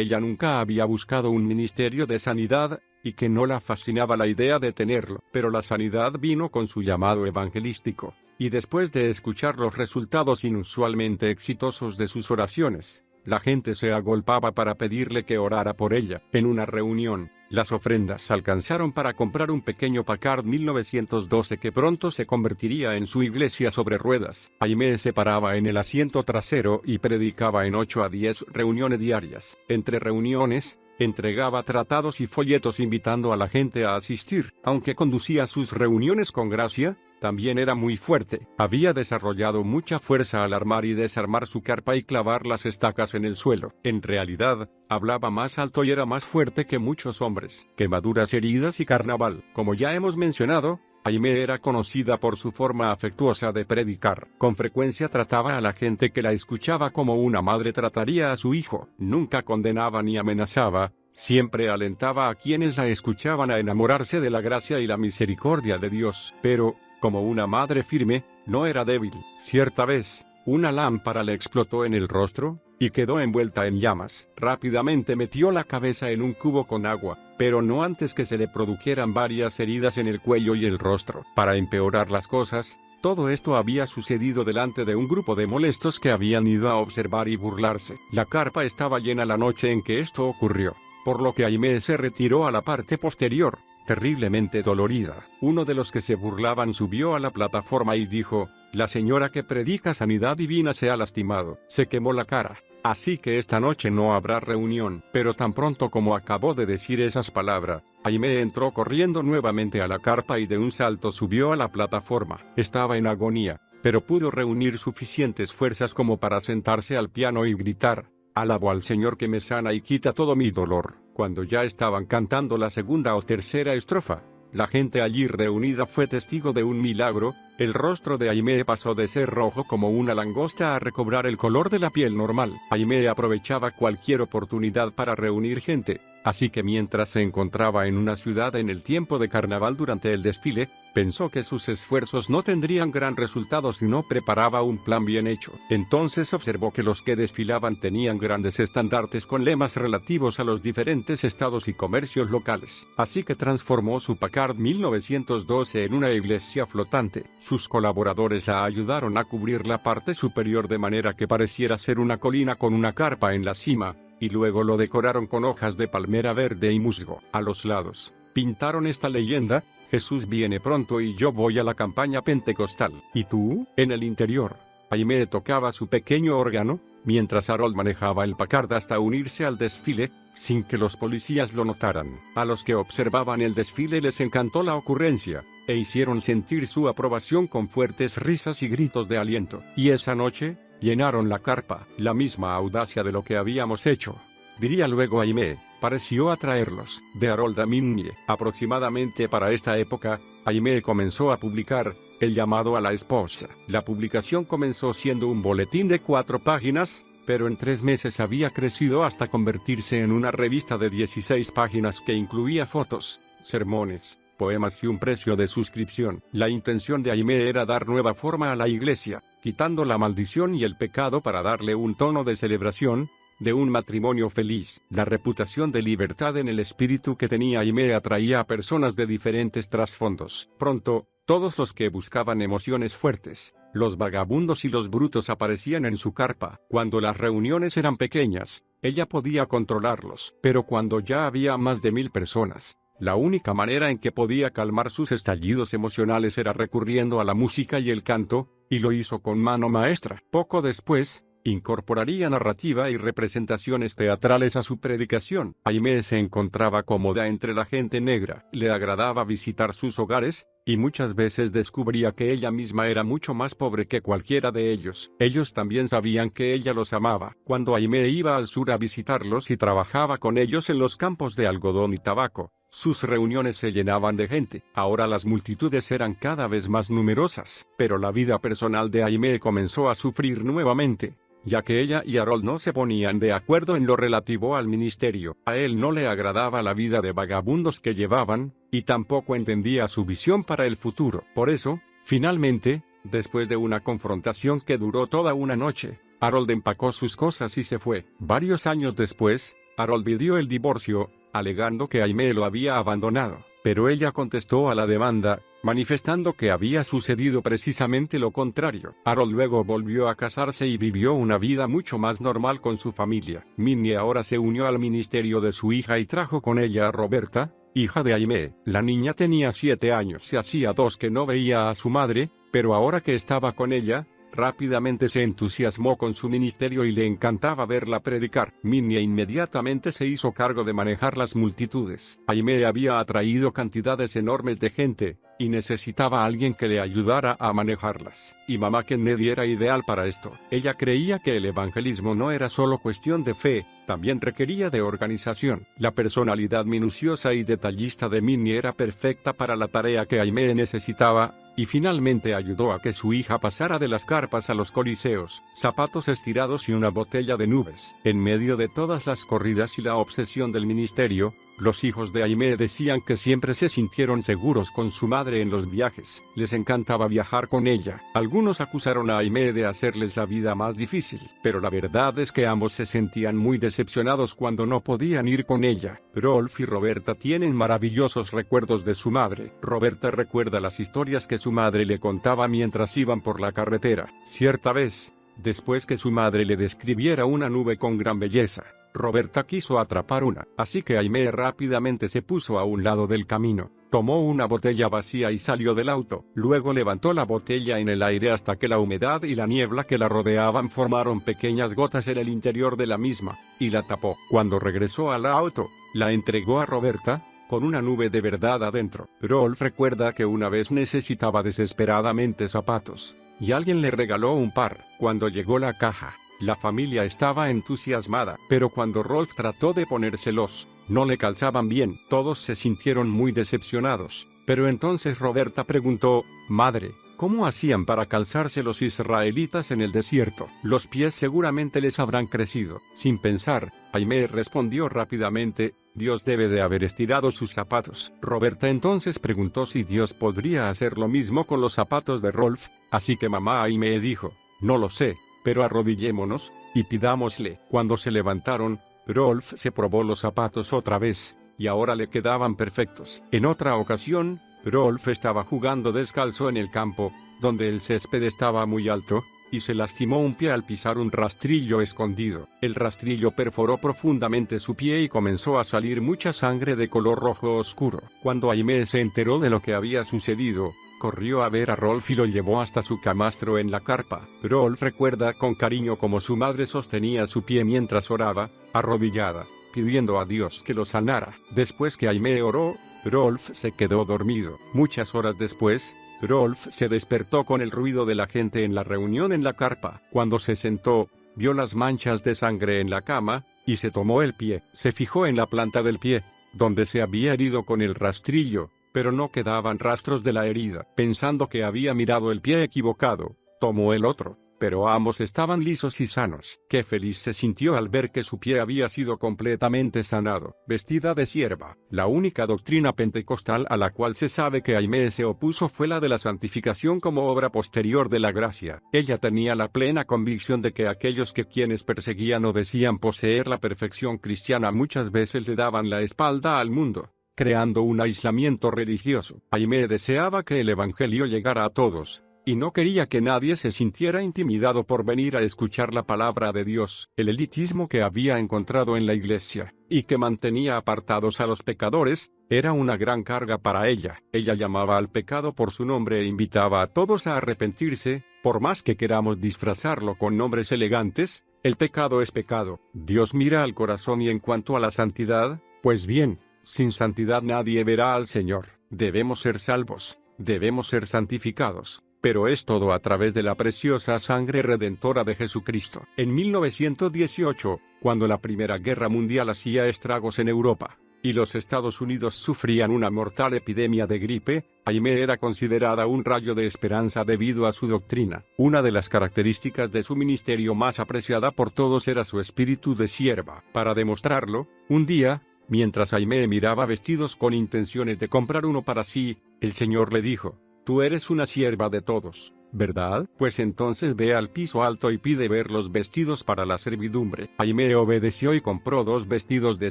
ella nunca había buscado un ministerio de sanidad, y que no la fascinaba la idea de tenerlo. Pero la sanidad vino con su llamado evangelístico, y después de escuchar los resultados inusualmente exitosos de sus oraciones, la gente se agolpaba para pedirle que orara por ella. En una reunión, las ofrendas alcanzaron para comprar un pequeño Packard 1912 que pronto se convertiría en su iglesia sobre ruedas. Aimee se paraba en el asiento trasero y predicaba en 8 a 10 reuniones diarias. Entre reuniones, entregaba tratados y folletos invitando a la gente a asistir. Aunque conducía sus reuniones con gracia, también era muy fuerte. Había desarrollado mucha fuerza al armar y desarmar su carpa y clavar las estacas en el suelo. En realidad, hablaba más alto y era más fuerte que muchos hombres. Quemaduras, heridas y carnaval. Como ya hemos mencionado, Aimee era conocida por su forma afectuosa de predicar. Con frecuencia trataba a la gente que la escuchaba como una madre trataría a su hijo. Nunca condenaba ni amenazaba. Siempre alentaba a quienes la escuchaban a enamorarse de la gracia y la misericordia de Dios. Pero, como una madre firme, no era débil. Cierta vez, una lámpara le explotó en el rostro, y quedó envuelta en llamas. Rápidamente metió la cabeza en un cubo con agua, pero no antes que se le produjeran varias heridas en el cuello y el rostro. Para empeorar las cosas, todo esto había sucedido delante de un grupo de molestos que habían ido a observar y burlarse. La carpa estaba llena la noche en que esto ocurrió, por lo que Aimee se retiró a la parte posterior, terriblemente dolorida. Uno de los que se burlaban subió a la plataforma y dijo: «La señora que predica sanidad divina se ha lastimado, se quemó la cara, así que esta noche no habrá reunión». Pero tan pronto como acabó de decir esas palabras, Aimee entró corriendo nuevamente a la carpa y de un salto subió a la plataforma. Estaba en agonía, pero pudo reunir suficientes fuerzas como para sentarse al piano y gritar: «Alabo al Señor que me sana y quita todo mi dolor». Cuando ya estaban cantando la segunda o tercera estrofa, La gente allí reunida fue testigo de un milagro. El rostro de Aimee pasó de ser rojo como una langosta a recobrar el color de la piel normal. Aimee aprovechaba cualquier oportunidad para reunir gente, así que mientras se encontraba en una ciudad en el tiempo de carnaval durante el desfile, pensó que sus esfuerzos no tendrían gran resultado si no preparaba un plan bien hecho. Entonces observó que los que desfilaban tenían grandes estandartes con lemas relativos a los diferentes estados y comercios locales. Así que transformó su Packard 1912 en una iglesia flotante. Sus colaboradores la ayudaron a cubrir la parte superior de manera que pareciera ser una colina con una carpa en la cima, y luego lo decoraron con hojas de palmera verde y musgo. A los lados, pintaron esta leyenda: Jesús viene pronto y yo voy a la campaña pentecostal. ¿Y tú? En el interior, Aimee tocaba su pequeño órgano, mientras Harold manejaba el Packard hasta unirse al desfile, sin que los policías lo notaran. A los que observaban el desfile les encantó la ocurrencia, e hicieron sentir su aprobación con fuertes risas y gritos de aliento. Y esa noche, llenaron la carpa. La misma audacia de lo que habíamos hecho, diría luego Aimee, pareció atraerlos. De Harold a Minnie. Aproximadamente para esta época, Aimee comenzó a publicar el llamado a la esposa. La publicación comenzó siendo un boletín de 4 páginas, pero en 3 meses había crecido hasta convertirse en una revista de 16 páginas que incluía fotos, sermones, poemas y un precio de suscripción. La intención de Aimee era dar nueva forma a la iglesia, quitando la maldición y el pecado para darle un tono de celebración, de un matrimonio feliz. La reputación de libertad en el espíritu que tenía Aimee atraía a personas de diferentes trasfondos. Pronto, todos los que buscaban emociones fuertes, los vagabundos y los brutos aparecían en su carpa. Cuando las reuniones eran pequeñas, ella podía controlarlos. Pero cuando ya había más de 1000 personas, la única manera en que podía calmar sus estallidos emocionales era recurriendo a la música y el canto, y lo hizo con mano maestra. Poco después, incorporaría narrativa y representaciones teatrales a su predicación. Aimee se encontraba cómoda entre la gente negra. Le agradaba visitar sus hogares, y muchas veces descubría que ella misma era mucho más pobre que cualquiera de ellos. Ellos también sabían que ella los amaba. Cuando Aimee iba al sur a visitarlos y trabajaba con ellos en los campos de algodón y tabaco, sus reuniones se llenaban de gente. Ahora las multitudes eran cada vez más numerosas, pero la vida personal de Aimee comenzó a sufrir nuevamente, ya que ella y Harold no se ponían de acuerdo en lo relativo al ministerio. A él no le agradaba la vida de vagabundos que llevaban, y tampoco entendía su visión para el futuro. Por eso, finalmente, después de una confrontación que duró toda una noche, Harold empacó sus cosas y se fue. Varios años después, Harold pidió el divorcio, alegando que Aimee lo había abandonado, pero ella contestó a la demanda, manifestando que había sucedido precisamente lo contrario. Harold luego volvió a casarse y vivió una vida mucho más normal con su familia. Minnie ahora se unió al ministerio de su hija y trajo con ella a Roberta, hija de Aimee. La niña tenía 7 años y hacía 2 que no veía a su madre, pero ahora que estaba con ella, rápidamente se entusiasmó con su ministerio y le encantaba verla predicar. Minnie inmediatamente se hizo cargo de manejar las multitudes. Aimee había atraído cantidades enormes de gente, y necesitaba a alguien que le ayudara a manejarlas. Y mamá Kennedy era ideal para esto. Ella creía que el evangelismo no era solo cuestión de fe, también requería de organización. La personalidad minuciosa y detallista de Minnie era perfecta para la tarea que Aimee necesitaba, y finalmente ayudó a que su hija pasara de las carpas a los coliseos. Zapatos estirados y una botella de nubes. En medio de todas las corridas y la obsesión del ministerio, los hijos de Aimee decían que siempre se sintieron seguros con su madre en los viajes. Les encantaba viajar con ella. Algunos acusaron a Aimee de hacerles la vida más difícil, pero la verdad es que ambos se sentían muy decepcionados cuando no podían ir con ella. Rolf y Roberta tienen maravillosos recuerdos de su madre. Roberta recuerda las historias que su madre le contaba mientras iban por la carretera. Cierta vez, después que su madre le describiera una nube con gran belleza, Roberta quiso atrapar una, así que Aimee rápidamente se puso a un lado del camino, tomó una botella vacía y salió del auto. Luego levantó la botella en el aire hasta que la humedad y la niebla que la rodeaban formaron pequeñas gotas en el interior de la misma, y la tapó. Cuando regresó al auto, la entregó a Roberta, con una nube de verdad adentro. Rolf recuerda que una vez necesitaba desesperadamente zapatos, y alguien le regaló un par. Cuando llegó la caja, la familia estaba entusiasmada, pero cuando Rolf trató de ponérselos, no le calzaban bien. Todos se sintieron muy decepcionados, Pero entonces Roberta preguntó: «Madre, ¿cómo hacían para calzarse los israelitas en el desierto? Los pies seguramente les habrán crecido». Sin pensar, Aimee respondió rápidamente: «Dios debe de haber estirado sus zapatos». Roberta entonces preguntó si Dios podría hacer lo mismo con los zapatos de Rolf, así que mamá Aimee dijo: «No lo sé, pero arrodillémonos y pidámosle». Cuando se levantaron, Rolf se probó los zapatos otra vez, y ahora le quedaban perfectos. En otra ocasión, Rolf estaba jugando descalzo en el campo, donde el césped estaba muy alto, y se lastimó un pie al pisar un rastrillo escondido. El rastrillo perforó profundamente su pie y comenzó a salir mucha sangre de color rojo oscuro. Cuando Aimee se enteró de lo que había sucedido, corrió a ver a Rolf y lo llevó hasta su camastro en la carpa. Rolf recuerda con cariño cómo su madre sostenía su pie mientras oraba, arrodillada, pidiendo a Dios que lo sanara. Después que Aimee oró, Rolf se quedó dormido. Muchas horas después, Rolf se despertó con el ruido de la gente en la reunión en la carpa. Cuando se sentó, vio las manchas de sangre en la cama, y se tomó el pie. Se fijó en la planta del pie, donde se había herido con el rastrillo, pero no quedaban rastros de la herida. Pensando que había mirado el pie equivocado, tomó el otro, pero ambos estaban lisos y sanos. Qué feliz se sintió al ver que su pie había sido completamente sanado. Vestida de sierva. La única doctrina pentecostal a la cual se sabe que Aimee se opuso fue la de la santificación como obra posterior de la gracia. Ella tenía la plena convicción de que aquellos que quienes perseguían o decían poseer la perfección cristiana muchas veces le daban la espalda al mundo, creando un aislamiento religioso. Aimee deseaba que el evangelio llegara a todos, y no quería que nadie se sintiera intimidado por venir a escuchar la palabra de Dios. El elitismo que había encontrado en la iglesia, y que mantenía apartados a los pecadores, era una gran carga para ella. Ella llamaba al pecado por su nombre e invitaba a todos a arrepentirse. Por más que queramos disfrazarlo con nombres elegantes, el pecado es pecado. Dios mira al corazón, y en cuanto a la santidad, pues bien, sin santidad nadie verá al Señor. Debemos ser salvos, debemos ser santificados, pero es todo a través de la preciosa sangre redentora de Jesucristo. En 1918, cuando la Primera Guerra Mundial hacía estragos en Europa, y los Estados Unidos sufrían una mortal epidemia de gripe, Aimee era considerada un rayo de esperanza debido a su doctrina. Una de las características de su ministerio más apreciada por todos era su espíritu de sierva. Para demostrarlo, un día, mientras Aimee miraba vestidos con intenciones de comprar uno para sí, el Señor le dijo: «Tú eres una sierva de todos, ¿verdad? Pues entonces ve al piso alto y pide ver los vestidos para la servidumbre». Aimee obedeció y compró 2 vestidos de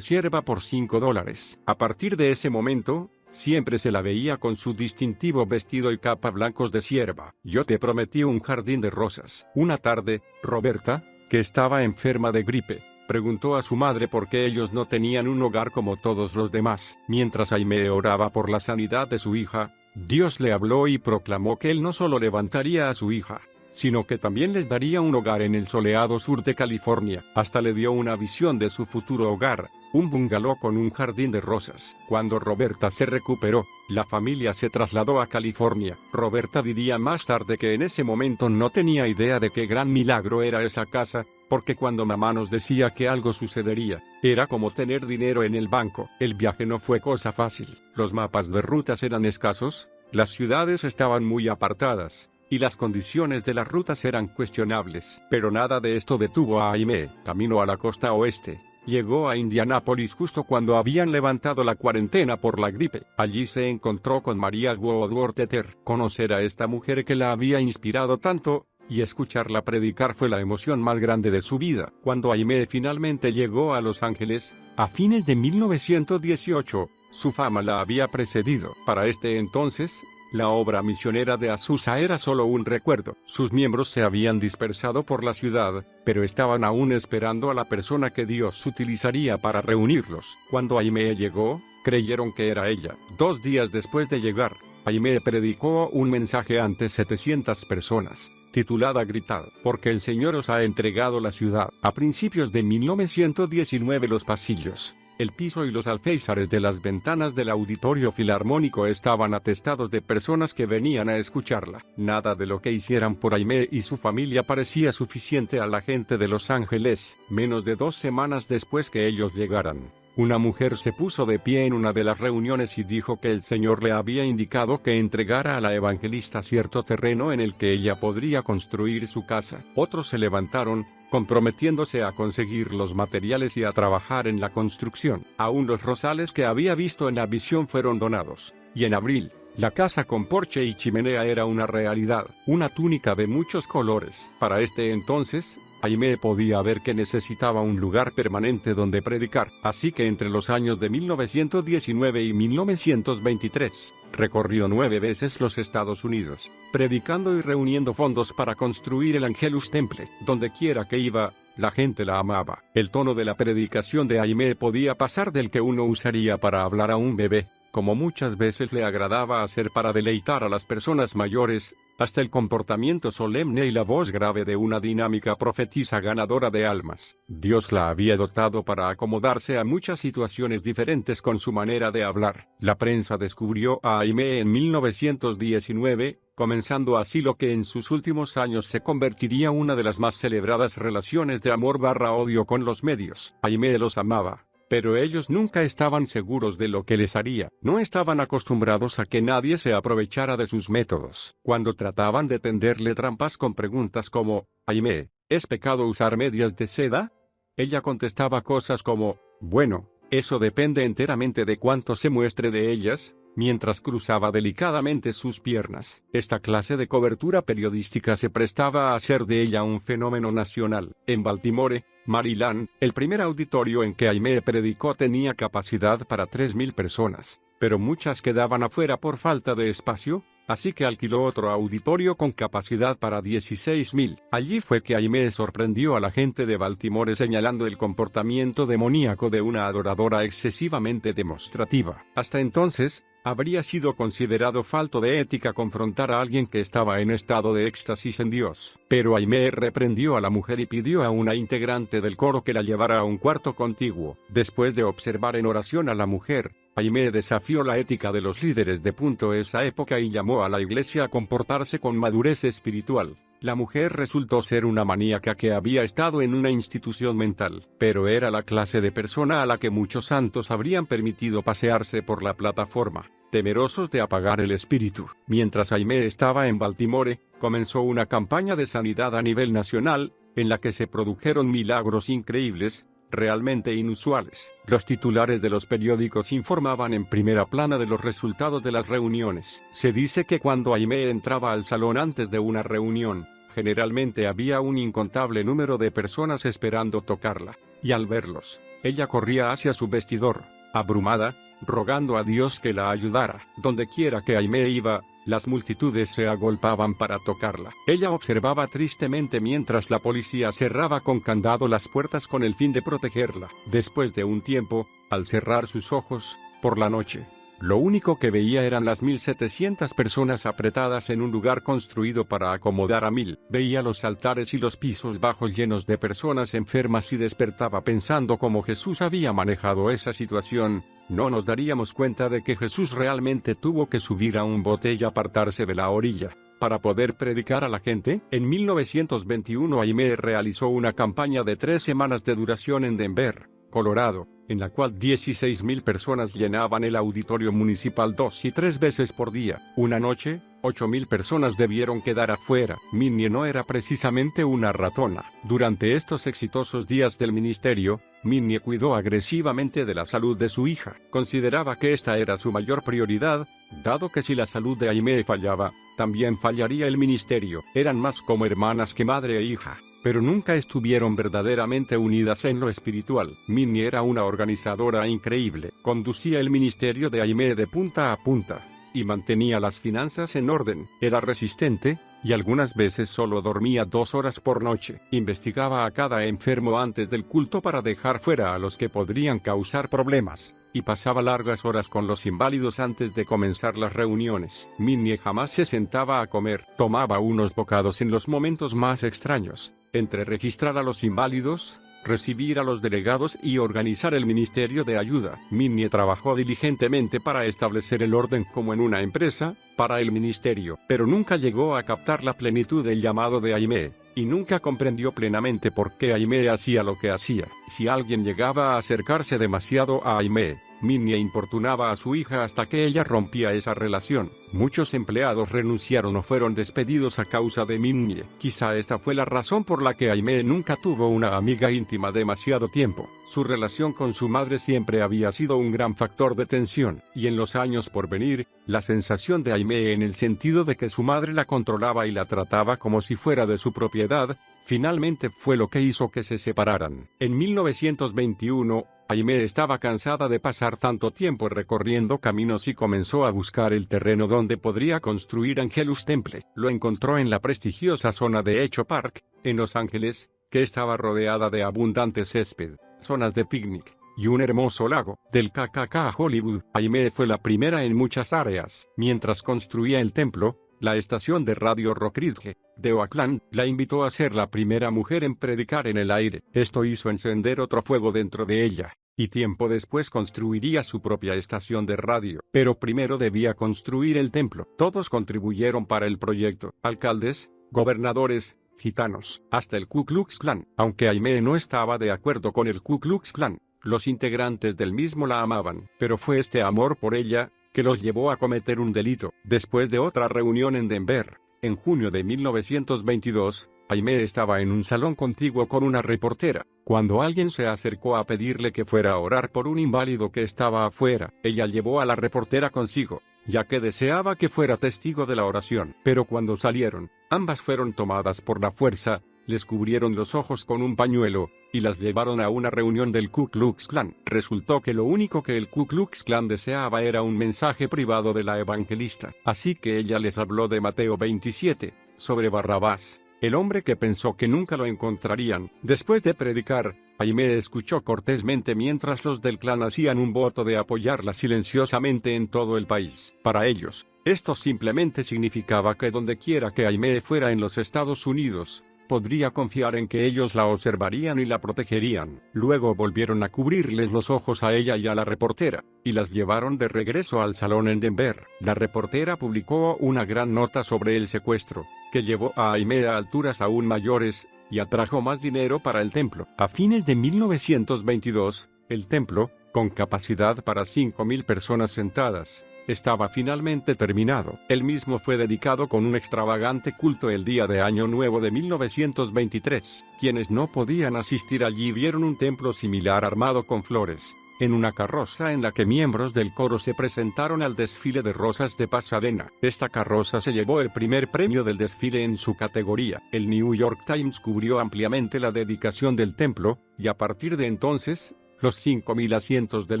sierva por $5. A partir de ese momento, siempre se la veía con su distintivo vestido y capa blancos de sierva. «Yo te prometí un jardín de rosas». Una tarde, Roberta, que estaba enferma de gripe, preguntó a su madre por qué ellos no tenían un hogar como todos los demás. Mientras Aimee oraba por la sanidad de su hija, Dios le habló y proclamó que él no solo levantaría a su hija, sino que también les daría un hogar en el soleado sur de California. Hasta le dio una visión de su futuro hogar, un bungalow con un jardín de rosas. Cuando Roberta se recuperó, la familia se trasladó a California. Roberta diría más tarde que en ese momento no tenía idea de qué gran milagro era esa casa, porque cuando mamá nos decía que algo sucedería, era como tener dinero en el banco. El viaje no fue cosa fácil. Los mapas de rutas eran escasos, las ciudades estaban muy apartadas, y las condiciones de las rutas eran cuestionables. Pero nada de esto detuvo a Aimee. Camino a la costa oeste, llegó a Indianápolis justo cuando habían levantado la cuarentena por la gripe. Allí se encontró con María Woodworth-Etter. Conocer a esta mujer que la había inspirado tanto, y escucharla predicar fue la emoción más grande de su vida. Cuando Aimee finalmente llegó a Los Ángeles, a fines de 1918, su fama la había precedido. Para este entonces, la obra misionera de Azusa era solo un recuerdo. Sus miembros se habían dispersado por la ciudad, pero estaban aún esperando a la persona que Dios utilizaría para reunirlos. Cuando Aimee llegó, creyeron que era ella. 2 días después de llegar, Aimee predicó un mensaje ante 700 personas, titulada «Gritad, porque el Señor os ha entregado la ciudad». A principios de 1919 los pasillos, el piso y los alféizares de las ventanas del Auditorio Filarmónico estaban atestados de personas que venían a escucharla. Nada de lo que hicieran por Aimee y su familia parecía suficiente a la gente de Los Ángeles. Menos de 2 semanas después que ellos llegaran, Una mujer se puso de pie en una de las reuniones y dijo que el Señor le había indicado que entregara a la evangelista cierto terreno en el que ella podría construir su casa. Otros se levantaron, comprometiéndose a conseguir los materiales y a trabajar en la construcción. Aún los rosales que había visto en la visión fueron donados. Y en abril, la casa con porche y chimenea era una realidad, una túnica de muchos colores. Para este entonces, Aimee podía ver que necesitaba un lugar permanente donde predicar, así que entre los años de 1919 y 1923, recorrió 9 veces los Estados Unidos, predicando y reuniendo fondos para construir el Angelus Temple. Donde quiera que iba, la gente la amaba. El tono de la predicación de Aimee podía pasar del que uno usaría para hablar a un bebé, como muchas veces le agradaba hacer para deleitar a las personas mayores, hasta el comportamiento solemne y la voz grave de una dinámica profetisa ganadora de almas. Dios la había dotado para acomodarse a muchas situaciones diferentes con su manera de hablar. La prensa descubrió a Aimee en 1919, comenzando así lo que en sus últimos años se convertiría una de las más celebradas relaciones de amor/odio con los medios. Aimee los amaba, pero ellos nunca estaban seguros de lo que les haría. No estaban acostumbrados a que nadie se aprovechara de sus métodos. Cuando trataban de tenderle trampas con preguntas como, Aimee, ¿es pecado usar medias de seda? Ella contestaba cosas como, bueno, eso depende enteramente de cuánto se muestre de ellas, mientras cruzaba delicadamente sus piernas. Esta clase de cobertura periodística se prestaba a hacer de ella un fenómeno nacional. En Baltimore, Maryland, el primer auditorio en que Aimee predicó tenía capacidad para 3,000 personas, pero muchas quedaban afuera por falta de espacio, así que alquiló otro auditorio con capacidad para 16,000. Allí fue que Aimee sorprendió a la gente de Baltimore señalando el comportamiento demoníaco de una adoradora excesivamente demostrativa. Hasta entonces, habría sido considerado falto de ética confrontar a alguien que estaba en estado de éxtasis en Dios. Pero Aimee reprendió a la mujer y pidió a una integrante del coro que la llevara a un cuarto contiguo. Después de observar en oración a la mujer, Aimee desafió la ética de los líderes de esa época y llamó a la iglesia a comportarse con madurez espiritual. La mujer resultó ser una maníaca que había estado en una institución mental, pero era la clase de persona a la que muchos santos habrían permitido pasearse por la plataforma, temerosos de apagar el espíritu. Mientras Aimee estaba en Baltimore, comenzó una campaña de sanidad a nivel nacional, en la que se produjeron milagros increíbles, realmente inusuales. Los titulares de los periódicos informaban en primera plana de los resultados de las reuniones. Se dice que cuando Aimee entraba al salón antes de una reunión, generalmente había un incontable número de personas esperando tocarla, y al verlos, ella corría hacia su vestidor, abrumada, rogando a Dios que la ayudara. Donde quiera que Aimee iba, las multitudes se agolpaban para tocarla. Ella observaba tristemente mientras la policía cerraba con candado las puertas con el fin de protegerla. Después de un tiempo, al cerrar sus ojos, por la noche, lo único que veía eran las 1,700 personas apretadas en un lugar construido para acomodar a 1,000. Veía los altares y los pisos bajos llenos de personas enfermas y despertaba pensando cómo Jesús había manejado esa situación. No nos daríamos cuenta de que Jesús realmente tuvo que subir a un bote y apartarse de la orilla para poder predicar a la gente. En 1921 Aimee realizó una campaña de 3 semanas de duración en Denver, Colorado, en la cual 16,000 personas llenaban el auditorio municipal 2 y 3 veces por día. Una noche, 8,000 personas debieron quedar afuera. Minnie no era precisamente una ratona. Durante estos exitosos días del ministerio, Minnie cuidó agresivamente de la salud de su hija. Consideraba que esta era su mayor prioridad, dado que si la salud de Aimee fallaba, también fallaría el ministerio. Eran más como hermanas que madre e hija, pero nunca estuvieron verdaderamente unidas en lo espiritual. Minnie era una organizadora increíble. Conducía el ministerio de Aimee de punta a punta, y mantenía las finanzas en orden. Era resistente, y algunas veces solo dormía 2 horas por noche. Investigaba a cada enfermo antes del culto para dejar fuera a los que podrían causar problemas, y pasaba largas horas con los inválidos antes de comenzar las reuniones. Minnie jamás se sentaba a comer. Tomaba unos bocados en los momentos más extraños, entre registrar a los inválidos, recibir a los delegados y organizar el ministerio de ayuda. Minnie trabajó diligentemente para establecer el orden como en una empresa, para el ministerio, pero nunca llegó a captar la plenitud del llamado de Aimee. y nunca comprendió plenamente por qué Aimee hacía lo que hacía. Si alguien llegaba a acercarse demasiado a Aimee, Minnie importunaba a su hija hasta que ella rompía esa relación. Muchos empleados renunciaron o fueron despedidos a causa de Minnie. Quizá esta fue la razón por la que Aimee nunca tuvo una amiga íntima demasiado tiempo. Su relación con su madre siempre había sido un gran factor de tensión, y en los años por venir, la sensación de Aimee en el sentido de que su madre la controlaba y la trataba como si fuera de su propiedad, finalmente fue lo que hizo que se separaran. En 1921, Aimee estaba cansada de pasar tanto tiempo recorriendo caminos y comenzó a buscar el terreno donde podría construir Angelus Temple. Lo encontró en la prestigiosa zona de Echo Park, en Los Ángeles, que estaba rodeada de abundante césped, zonas de picnic y un hermoso lago. Del KKK Hollywood, Aimee fue la primera en muchas áreas. Mientras construía el templo, la estación de radio Rock Ridge de Oakland la invitó a ser la primera mujer en predicar en el aire. Esto hizo encender otro fuego dentro de ella, y tiempo después construiría su propia estación de radio. Pero primero debía construir el templo. Todos contribuyeron para el proyecto: alcaldes, gobernadores, gitanos, hasta el Ku Klux Klan. Aunque Aimee no estaba de acuerdo con el Ku Klux Klan, los integrantes del mismo la amaban. Pero fue este amor por ella que los llevó a cometer un delito. Después de otra reunión en Denver, en junio de 1922, Aimee estaba en un salón contiguo con una reportera, cuando alguien se acercó a pedirle que fuera a orar por un inválido que estaba afuera. Ella llevó a la reportera consigo, ya que deseaba que fuera testigo de la oración. Pero cuando salieron, ambas fueron tomadas por la fuerza, les cubrieron los ojos con un pañuelo, y las llevaron a una reunión del Ku Klux Klan. Resultó que lo único que el Ku Klux Klan deseaba era un mensaje privado de la evangelista. Así que ella les habló de Mateo 27, sobre Barrabás, el hombre que pensó que nunca lo encontrarían. Después de predicar, Aimee escuchó cortésmente mientras los del clan hacían un voto de apoyarla silenciosamente en todo el país. Para ellos, esto simplemente significaba que donde quiera que Aimee fuera en los Estados Unidos, podría confiar en que ellos la observarían y la protegerían. Luego volvieron a cubrirles los ojos a ella y a la reportera, y las llevaron de regreso al salón en Denver. La reportera publicó una gran nota sobre el secuestro, que llevó a Aimee a alturas aún mayores, y atrajo más dinero para el templo. A fines de 1922, el templo, con capacidad para 5,000 personas sentadas, estaba finalmente terminado. El mismo fue dedicado con un extravagante culto el día de Año Nuevo de 1923. Quienes no podían asistir allí vieron un templo similar armado con flores, en una carroza en la que miembros del coro se presentaron al desfile de rosas de Pasadena. Esta carroza se llevó el primer premio del desfile en su categoría. El New York Times cubrió ampliamente la dedicación del templo, y a partir de entonces, los 5,000 asientos del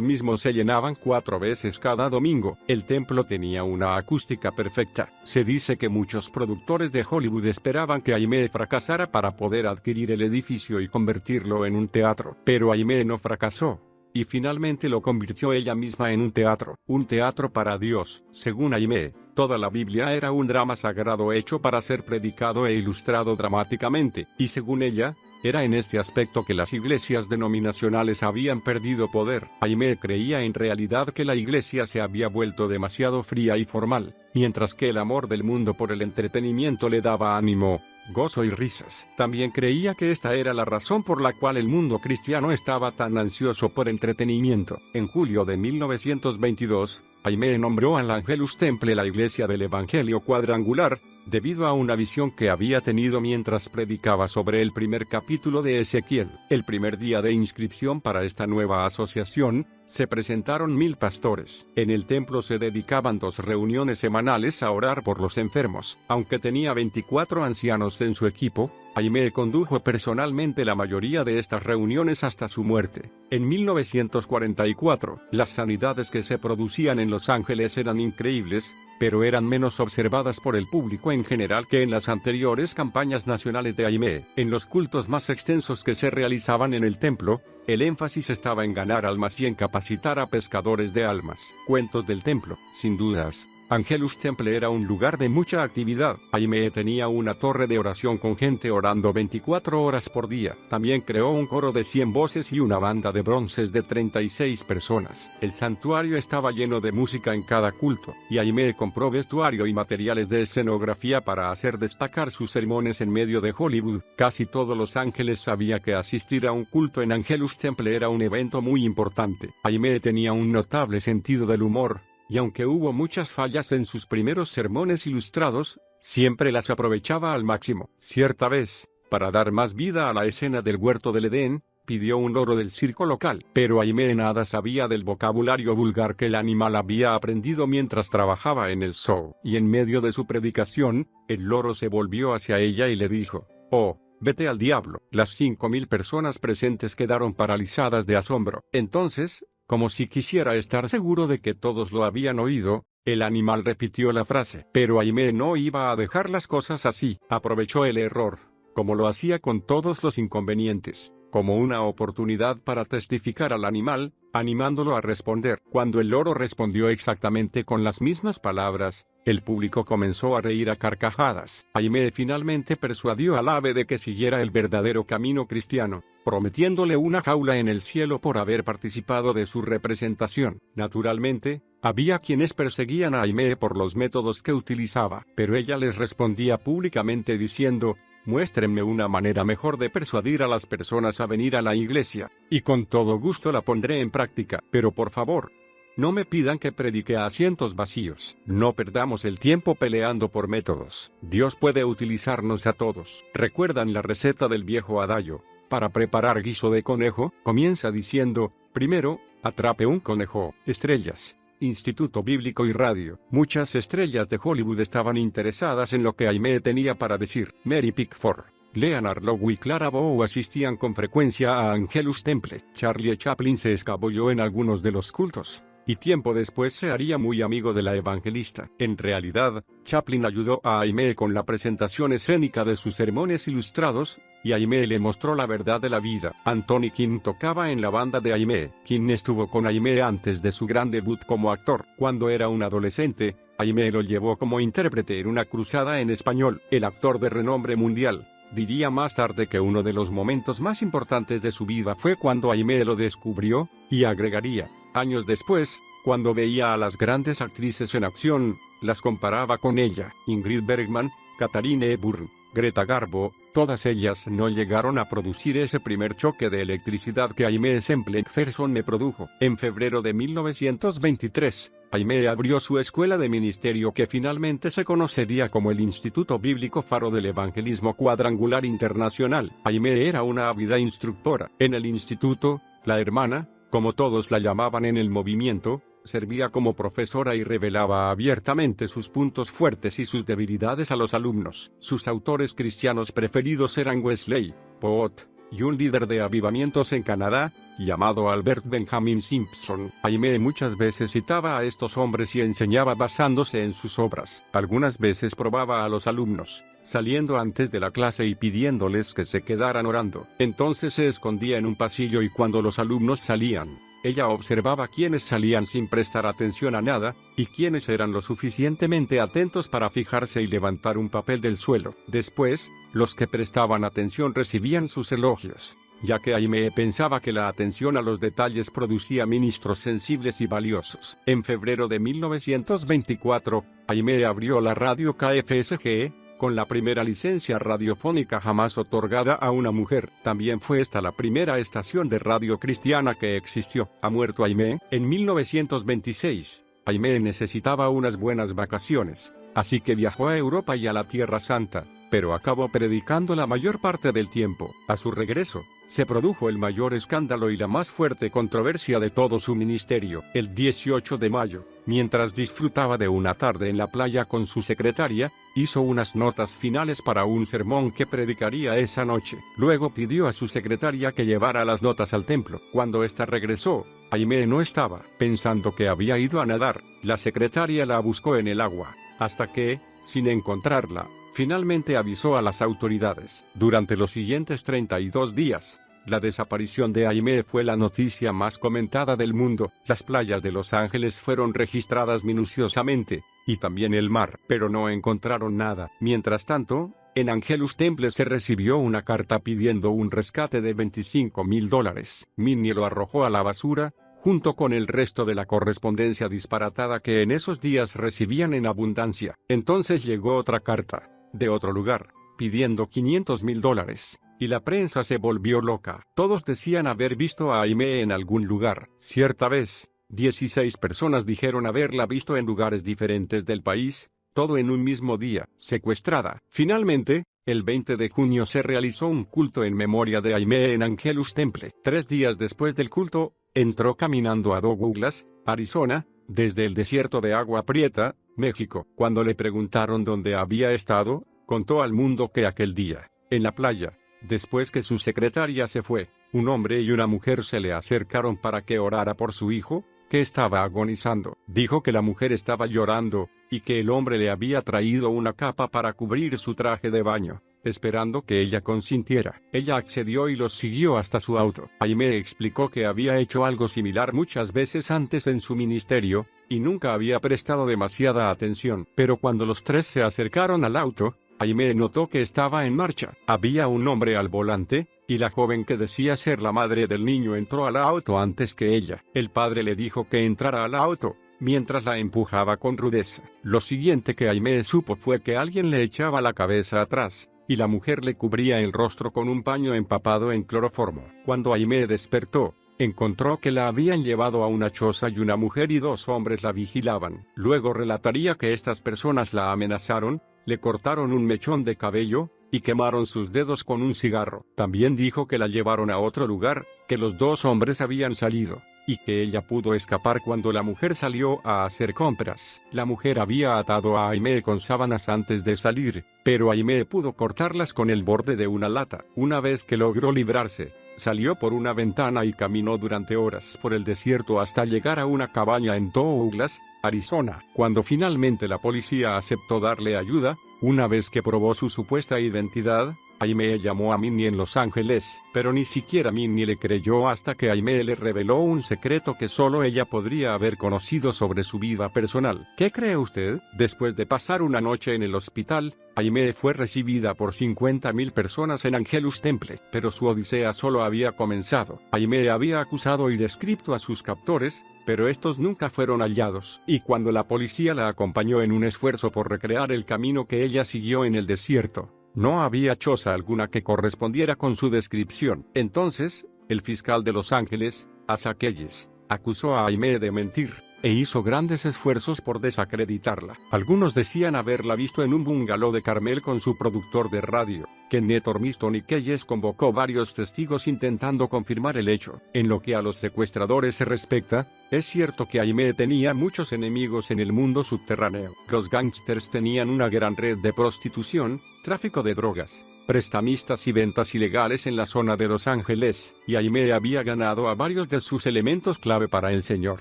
mismo se llenaban 4 veces cada domingo. El templo tenía una acústica perfecta. Se dice que muchos productores de Hollywood esperaban que Aimee fracasara para poder adquirir el edificio y convertirlo en un teatro. Pero Aimee no fracasó, y finalmente lo convirtió ella misma en un teatro para Dios. Según Aimee, toda la Biblia era un drama sagrado hecho para ser predicado e ilustrado dramáticamente, y según ella, era en este aspecto que las iglesias denominacionales habían perdido poder. Aimee creía en realidad que la iglesia se había vuelto demasiado fría y formal, mientras que el amor del mundo por el entretenimiento le daba ánimo, gozo y risas. También creía que esta era la razón por la cual el mundo cristiano estaba tan ansioso por entretenimiento. En julio de 1922, Aimee nombró al Angelus Temple la iglesia del Evangelio Cuadrangular, debido a una visión que había tenido mientras predicaba sobre el primer capítulo de Ezequiel. El primer día de inscripción para esta nueva asociación, se presentaron 1,000 pastores. En el templo se dedicaban 2 reuniones semanales a orar por los enfermos. Aunque tenía 24 ancianos en su equipo, Aimee condujo personalmente la mayoría de estas reuniones hasta su muerte. En 1944, las sanidades que se producían en Los Ángeles eran increíbles, pero eran menos observadas por el público en general que en las anteriores campañas nacionales de Aimee. En los cultos más extensos que se realizaban en el templo, el énfasis estaba en ganar almas y en capacitar a pescadores de almas. Cuentos del templo. Sin dudas, Angelus Temple era un lugar de mucha actividad. Aimee tenía una torre de oración con gente orando 24 horas por día. También creó un coro de 100 voces y una banda de bronces de 36 personas. El santuario estaba lleno de música en cada culto, y Aimee compró vestuario y materiales de escenografía para hacer destacar sus sermones en medio de Hollywood. Casi todos los ángeles sabían que asistir a un culto en Angelus Temple era un evento muy importante. Aimee tenía un notable sentido del humor, y aunque hubo muchas fallas en sus primeros sermones ilustrados, siempre las aprovechaba al máximo. Cierta vez, para dar más vida a la escena del huerto del Edén, pidió un loro del circo local, pero Aimee nada sabía del vocabulario vulgar que el animal había aprendido mientras trabajaba en el zoo. Y en medio de su predicación, el loro se volvió hacia ella y le dijo: «Oh, vete al diablo». Las 5.000 personas presentes quedaron paralizadas de asombro. Entonces, como si quisiera estar seguro de que todos lo habían oído, el animal repitió la frase. Pero Aimee no iba a dejar las cosas así. Aprovechó el error, como lo hacía con todos los inconvenientes, como una oportunidad para testificar al animal, animándolo a responder. Cuando el loro respondió exactamente con las mismas palabras, el público comenzó a reír a carcajadas. Aimee finalmente persuadió al ave de que siguiera el verdadero camino cristiano, prometiéndole una jaula en el cielo por haber participado de su representación. Naturalmente, había quienes perseguían a Aimee por los métodos que utilizaba, pero ella les respondía públicamente diciendo: «Muéstrenme una manera mejor de persuadir a las personas a venir a la iglesia, y con todo gusto la pondré en práctica. Pero por favor, no me pidan que predique a asientos vacíos. No perdamos el tiempo peleando por métodos. Dios puede utilizarnos a todos». ¿Recuerdan la receta del viejo adagio? Para preparar guiso de conejo, comienza diciendo: primero, atrape un conejo. Estrellas, Instituto Bíblico y Radio. Muchas estrellas de Hollywood estaban interesadas en lo que Aimee tenía para decir. Mary Pickford, Leonard Lowe y Clara Bow asistían con frecuencia a Angelus Temple. Charlie Chaplin se escabulló en algunos de los cultos, y tiempo después se haría muy amigo de la evangelista. En realidad, Chaplin ayudó a Aimee con la presentación escénica de sus sermones ilustrados, y Aimee le mostró la verdad de la vida. Anthony Quinn tocaba en la banda de Aimee. Quinn estuvo con Aimee antes de su gran debut como actor. Cuando era un adolescente, Aimee lo llevó como intérprete en una cruzada en español. El actor de renombre mundial diría más tarde que uno de los momentos más importantes de su vida fue cuando Aimee lo descubrió, y agregaría: años después, cuando veía a las grandes actrices en acción, las comparaba con ella. Ingrid Bergman, Katharine Hepburn, Greta Garbo, todas ellas no llegaron a producir ese primer choque de electricidad que Aimee Semple McPherson me produjo. En febrero de 1923, Aimee abrió su escuela de ministerio que finalmente se conocería como el Instituto Bíblico Faro del Evangelismo Cuadrangular Internacional. Aimee era una ávida instructora. En el instituto, la hermana, como todos la llamaban en el movimiento, servía como profesora y revelaba abiertamente sus puntos fuertes y sus debilidades a los alumnos. Sus autores cristianos preferidos eran Wesley, Poot, y un líder de avivamientos en Canadá, llamado Albert Benjamin Simpson. Aimee muchas veces citaba a estos hombres y enseñaba basándose en sus obras. Algunas veces probaba a los alumnos, saliendo antes de la clase y pidiéndoles que se quedaran orando. Entonces se escondía en un pasillo y cuando los alumnos salían, ella observaba quiénes salían sin prestar atención a nada, y quiénes eran lo suficientemente atentos para fijarse y levantar un papel del suelo. Después, los que prestaban atención recibían sus elogios, ya que Aimee pensaba que la atención a los detalles producía ministros sensibles y valiosos. En febrero de 1924, Aimee abrió la radio KFSG, con la primera licencia radiofónica jamás otorgada a una mujer. También fue esta la primera estación de radio cristiana que existió. ¿Ha muerto Aimee? En 1926, Aimee necesitaba unas buenas vacaciones, así que viajó a Europa y a la Tierra Santa, pero acabó predicando la mayor parte del tiempo. A su regreso, se produjo el mayor escándalo y la más fuerte controversia de todo su ministerio. El 18 de mayo, mientras disfrutaba de una tarde en la playa con su secretaria, hizo unas notas finales para un sermón que predicaría esa noche. Luego pidió a su secretaria que llevara las notas al templo. Cuando ésta regresó, Aimee no estaba. Pensando que había ido a nadar, la secretaria la buscó en el agua, hasta que, sin encontrarla, finalmente avisó a las autoridades. Durante los siguientes 32 días, la desaparición de Aimee fue la noticia más comentada del mundo. Las playas de Los Ángeles fueron registradas minuciosamente, y también el mar, pero no encontraron nada. Mientras tanto, en Angelus Temple se recibió una carta pidiendo un rescate de $25,000. Minnie lo arrojó a la basura, junto con el resto de la correspondencia disparatada que en esos días recibían en abundancia. Entonces llegó otra carta, de otro lugar, pidiendo $500,000. Y la prensa se volvió loca. Todos decían haber visto a Aimee en algún lugar. Cierta vez, 16 personas dijeron haberla visto en lugares diferentes del país, todo en un mismo día, secuestrada. Finalmente, el 20 de junio se realizó un culto en memoria de Aimee en Angelus Temple. 3 días después del culto, entró caminando a Douglas, Arizona, desde el desierto de Agua Prieta, México. Cuando le preguntaron dónde había estado, contó al mundo que aquel día, en la playa, después que su secretaria se fue, un hombre y una mujer se le acercaron para que orara por su hijo, que estaba agonizando. Dijo que la mujer estaba llorando, y que el hombre le había traído una capa para cubrir su traje de baño, esperando que ella consintiera. Ella accedió y los siguió hasta su auto. Aimee explicó que había hecho algo similar muchas veces antes en su ministerio, y nunca había prestado demasiada atención. Pero cuando los tres se acercaron al auto, Aimee notó que estaba en marcha. Había un hombre al volante, y la joven que decía ser la madre del niño entró al auto antes que ella. El padre le dijo que entrara al auto, mientras la empujaba con rudeza. Lo siguiente que Aimee supo fue que alguien le echaba la cabeza atrás, y la mujer le cubría el rostro con un paño empapado en cloroformo. Cuando Aimee despertó, encontró que la habían llevado a una choza y una mujer y 2 hombres la vigilaban. Luego relataría que estas personas la amenazaron, le cortaron un mechón de cabello, y quemaron sus dedos con un cigarro. También dijo que la llevaron a otro lugar, que los 2 hombres habían salido, y que ella pudo escapar cuando la mujer salió a hacer compras. La mujer había atado a Aimee con sábanas antes de salir, pero Aimee pudo cortarlas con el borde de una lata. Una vez que logró librarse, salió por una ventana y caminó durante horas por el desierto hasta llegar a una cabaña en Douglas, Arizona. Cuando finalmente la policía aceptó darle ayuda, una vez que probó su supuesta identidad, Aimee llamó a Minnie en Los Ángeles, pero ni siquiera Minnie le creyó hasta que Aimee le reveló un secreto que solo ella podría haber conocido sobre su vida personal. ¿Qué cree usted? Después de pasar una noche en el hospital, Aimee fue recibida por 50,000 personas en Angelus Temple, pero su odisea solo había comenzado. Aimee había acusado y descrito a sus captores, pero estos nunca fueron hallados. Y cuando la policía la acompañó en un esfuerzo por recrear el camino que ella siguió en el desierto, no había choza alguna que correspondiera con su descripción. Entonces, el fiscal de Los Ángeles, Asa Keyes, acusó a Aimee de mentir, e hizo grandes esfuerzos por desacreditarla. Algunos decían haberla visto en un bungalow de Carmel con su productor de radio. Kenneth Ormiston y Keyes convocó varios testigos intentando confirmar el hecho. En lo que a los secuestradores se respecta, es cierto que Aimee tenía muchos enemigos en el mundo subterráneo. Los gángsters tenían una gran red de prostitución, tráfico de drogas, prestamistas y ventas ilegales en la zona de Los Ángeles, y Aimee había ganado a varios de sus elementos clave para el Señor.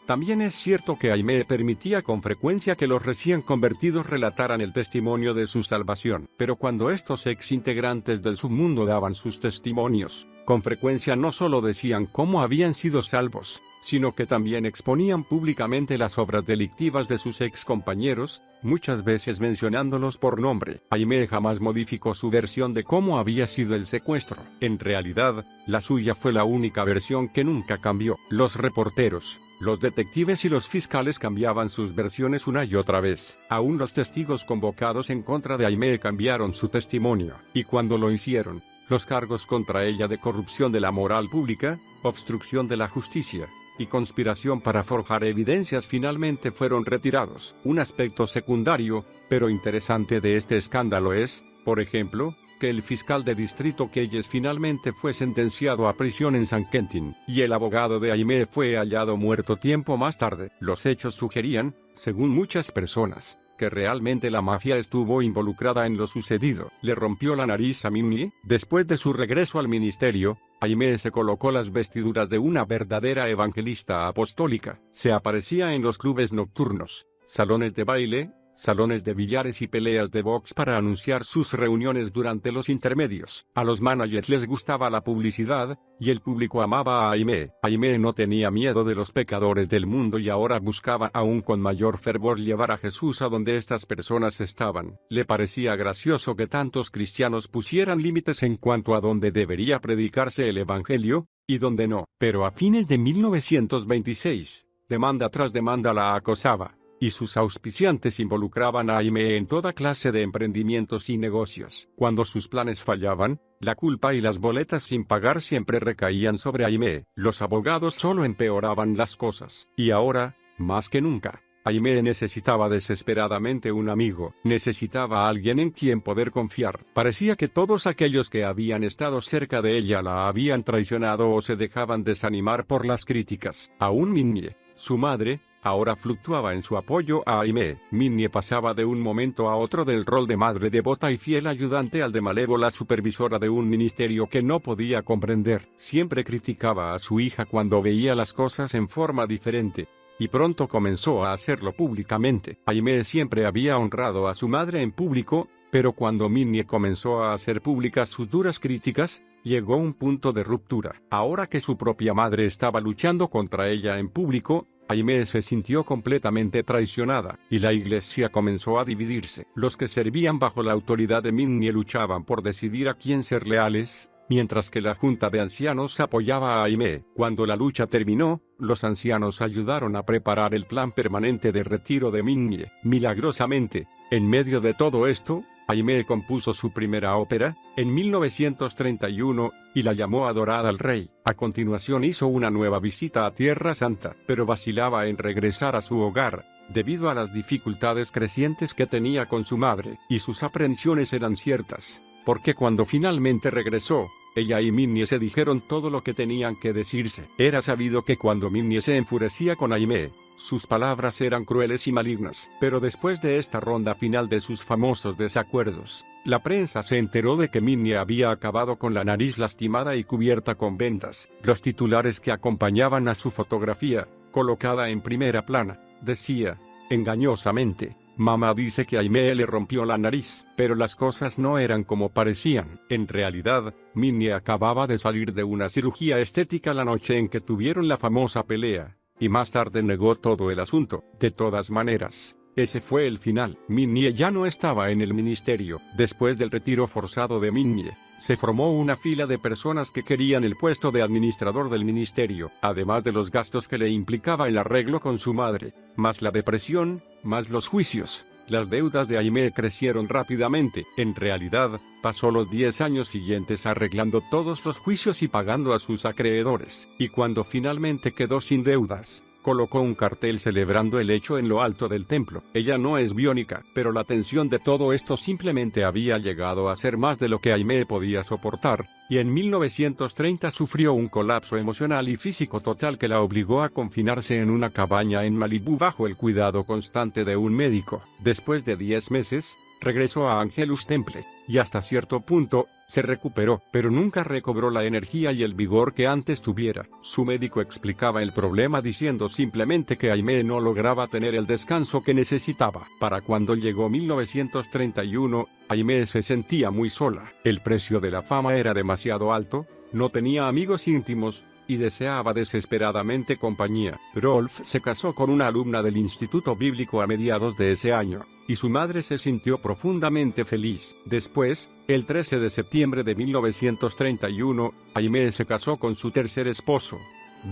También es cierto que Aimee permitía con frecuencia que los recién convertidos relataran el testimonio de su salvación, pero cuando estos ex integrantes del submundo daban sus testimonios, con frecuencia no solo decían cómo habían sido salvos, sino que también exponían públicamente las obras delictivas de sus ex compañeros, muchas veces mencionándolos por nombre. Aimee jamás modificó su versión de cómo había sido el secuestro. En realidad, la suya fue la única versión que nunca cambió. Los reporteros, los detectives y los fiscales cambiaban sus versiones una y otra vez. Aún los testigos convocados en contra de Aimee cambiaron su testimonio, y cuando lo hicieron, los cargos contra ella de corrupción de la moral pública, obstrucción de la justicia y conspiración para forjar evidencias finalmente fueron retirados. Un aspecto secundario, pero interesante de este escándalo es, por ejemplo, que el fiscal de distrito Keyes finalmente fue sentenciado a prisión en San Quentin, y el abogado de Aimee fue hallado muerto tiempo más tarde. Los hechos sugerían, según muchas personas, que realmente la mafia estuvo involucrada en lo sucedido. Le rompió la nariz a Minnie. Después de su regreso al ministerio, Aimee se colocó las vestiduras de una verdadera evangelista apostólica. Se aparecía en los clubes nocturnos, salones de baile, salones de billares y peleas de box para anunciar sus reuniones durante los intermedios. A los managers les gustaba la publicidad, y el público amaba a Aimee. Aimee no tenía miedo de los pecadores del mundo y ahora buscaba aún con mayor fervor llevar a Jesús a donde estas personas estaban. Le parecía gracioso que tantos cristianos pusieran límites en cuanto a dónde debería predicarse el evangelio, y dónde no. Pero a fines de 1926, demanda tras demanda la acosaba, y sus auspiciantes involucraban a Aimee en toda clase de emprendimientos y negocios. Cuando sus planes fallaban, la culpa y las boletas sin pagar siempre recaían sobre Aimee. Los abogados solo empeoraban las cosas. Y ahora, más que nunca, Aimee necesitaba desesperadamente un amigo, necesitaba a alguien en quien poder confiar. Parecía que todos aquellos que habían estado cerca de ella la habían traicionado o se dejaban desanimar por las críticas. Aún Minnie, su madre, ahora fluctuaba en su apoyo a Aimee. Minnie pasaba de un momento a otro del rol de madre devota y fiel ayudante al de malévola supervisora de un ministerio que no podía comprender. Siempre criticaba a su hija cuando veía las cosas en forma diferente, y pronto comenzó a hacerlo públicamente. Aimee siempre había honrado a su madre en público, pero cuando Minnie comenzó a hacer públicas sus duras críticas, llegó un punto de ruptura. Ahora que su propia madre estaba luchando contra ella en público, Aimee se sintió completamente traicionada, y la iglesia comenzó a dividirse. Los que servían bajo la autoridad de Minnie luchaban por decidir a quién ser leales, mientras que la junta de ancianos apoyaba a Aimee. Cuando la lucha terminó, los ancianos ayudaron a preparar el plan permanente de retiro de Minnie. Milagrosamente, en medio de todo esto, Aimee compuso su primera ópera, en 1931, y la llamó Adorada al Rey. A continuación hizo una nueva visita a Tierra Santa, pero vacilaba en regresar a su hogar, debido a las dificultades crecientes que tenía con su madre, y sus aprensiones eran ciertas, porque cuando finalmente regresó, ella y Minnie se dijeron todo lo que tenían que decirse. Era sabido que cuando Minnie se enfurecía con Aimee, sus palabras eran crueles y malignas. Pero después de esta ronda final de sus famosos desacuerdos, la prensa se enteró de que Minnie había acabado con la nariz lastimada y cubierta con vendas. Los titulares que acompañaban a su fotografía, colocada en primera plana, decía, engañosamente, mamá dice que Aimee le rompió la nariz, pero las cosas no eran como parecían. En realidad, Minnie acababa de salir de una cirugía estética la noche en que tuvieron la famosa pelea, y más tarde negó todo el asunto. De todas maneras, ese fue el final. Minnie ya no estaba en el ministerio. Después del retiro forzado de Minnie, se formó una fila de personas que querían el puesto de administrador del ministerio, además de los gastos que le implicaba el arreglo con su madre, más la depresión, más los juicios. Las deudas de Aimee crecieron rápidamente. En realidad, pasó los 10 años siguientes arreglando todos los juicios y pagando a sus acreedores. Y cuando finalmente quedó sin deudas, colocó un cartel celebrando el hecho en lo alto del templo. Ella no es biónica, pero la tensión de todo esto simplemente había llegado a ser más de lo que Aimee podía soportar, y en 1930 sufrió un colapso emocional y físico total que la obligó a confinarse en una cabaña en Malibú bajo el cuidado constante de un médico. Después de 10 meses, regresó a Angelus Temple, y hasta cierto punto, se recuperó, pero nunca recobró la energía y el vigor que antes tuviera. Su médico explicaba el problema diciendo simplemente que Aimee no lograba tener el descanso que necesitaba. Para cuando llegó 1931, Aimee se sentía muy sola. El precio de la fama era demasiado alto, no tenía amigos íntimos, y deseaba desesperadamente compañía. Rolf se casó con una alumna del Instituto Bíblico a mediados de ese año, y su madre se sintió profundamente feliz. Después, el 13 de septiembre de 1931, Aimee se casó con su tercer esposo,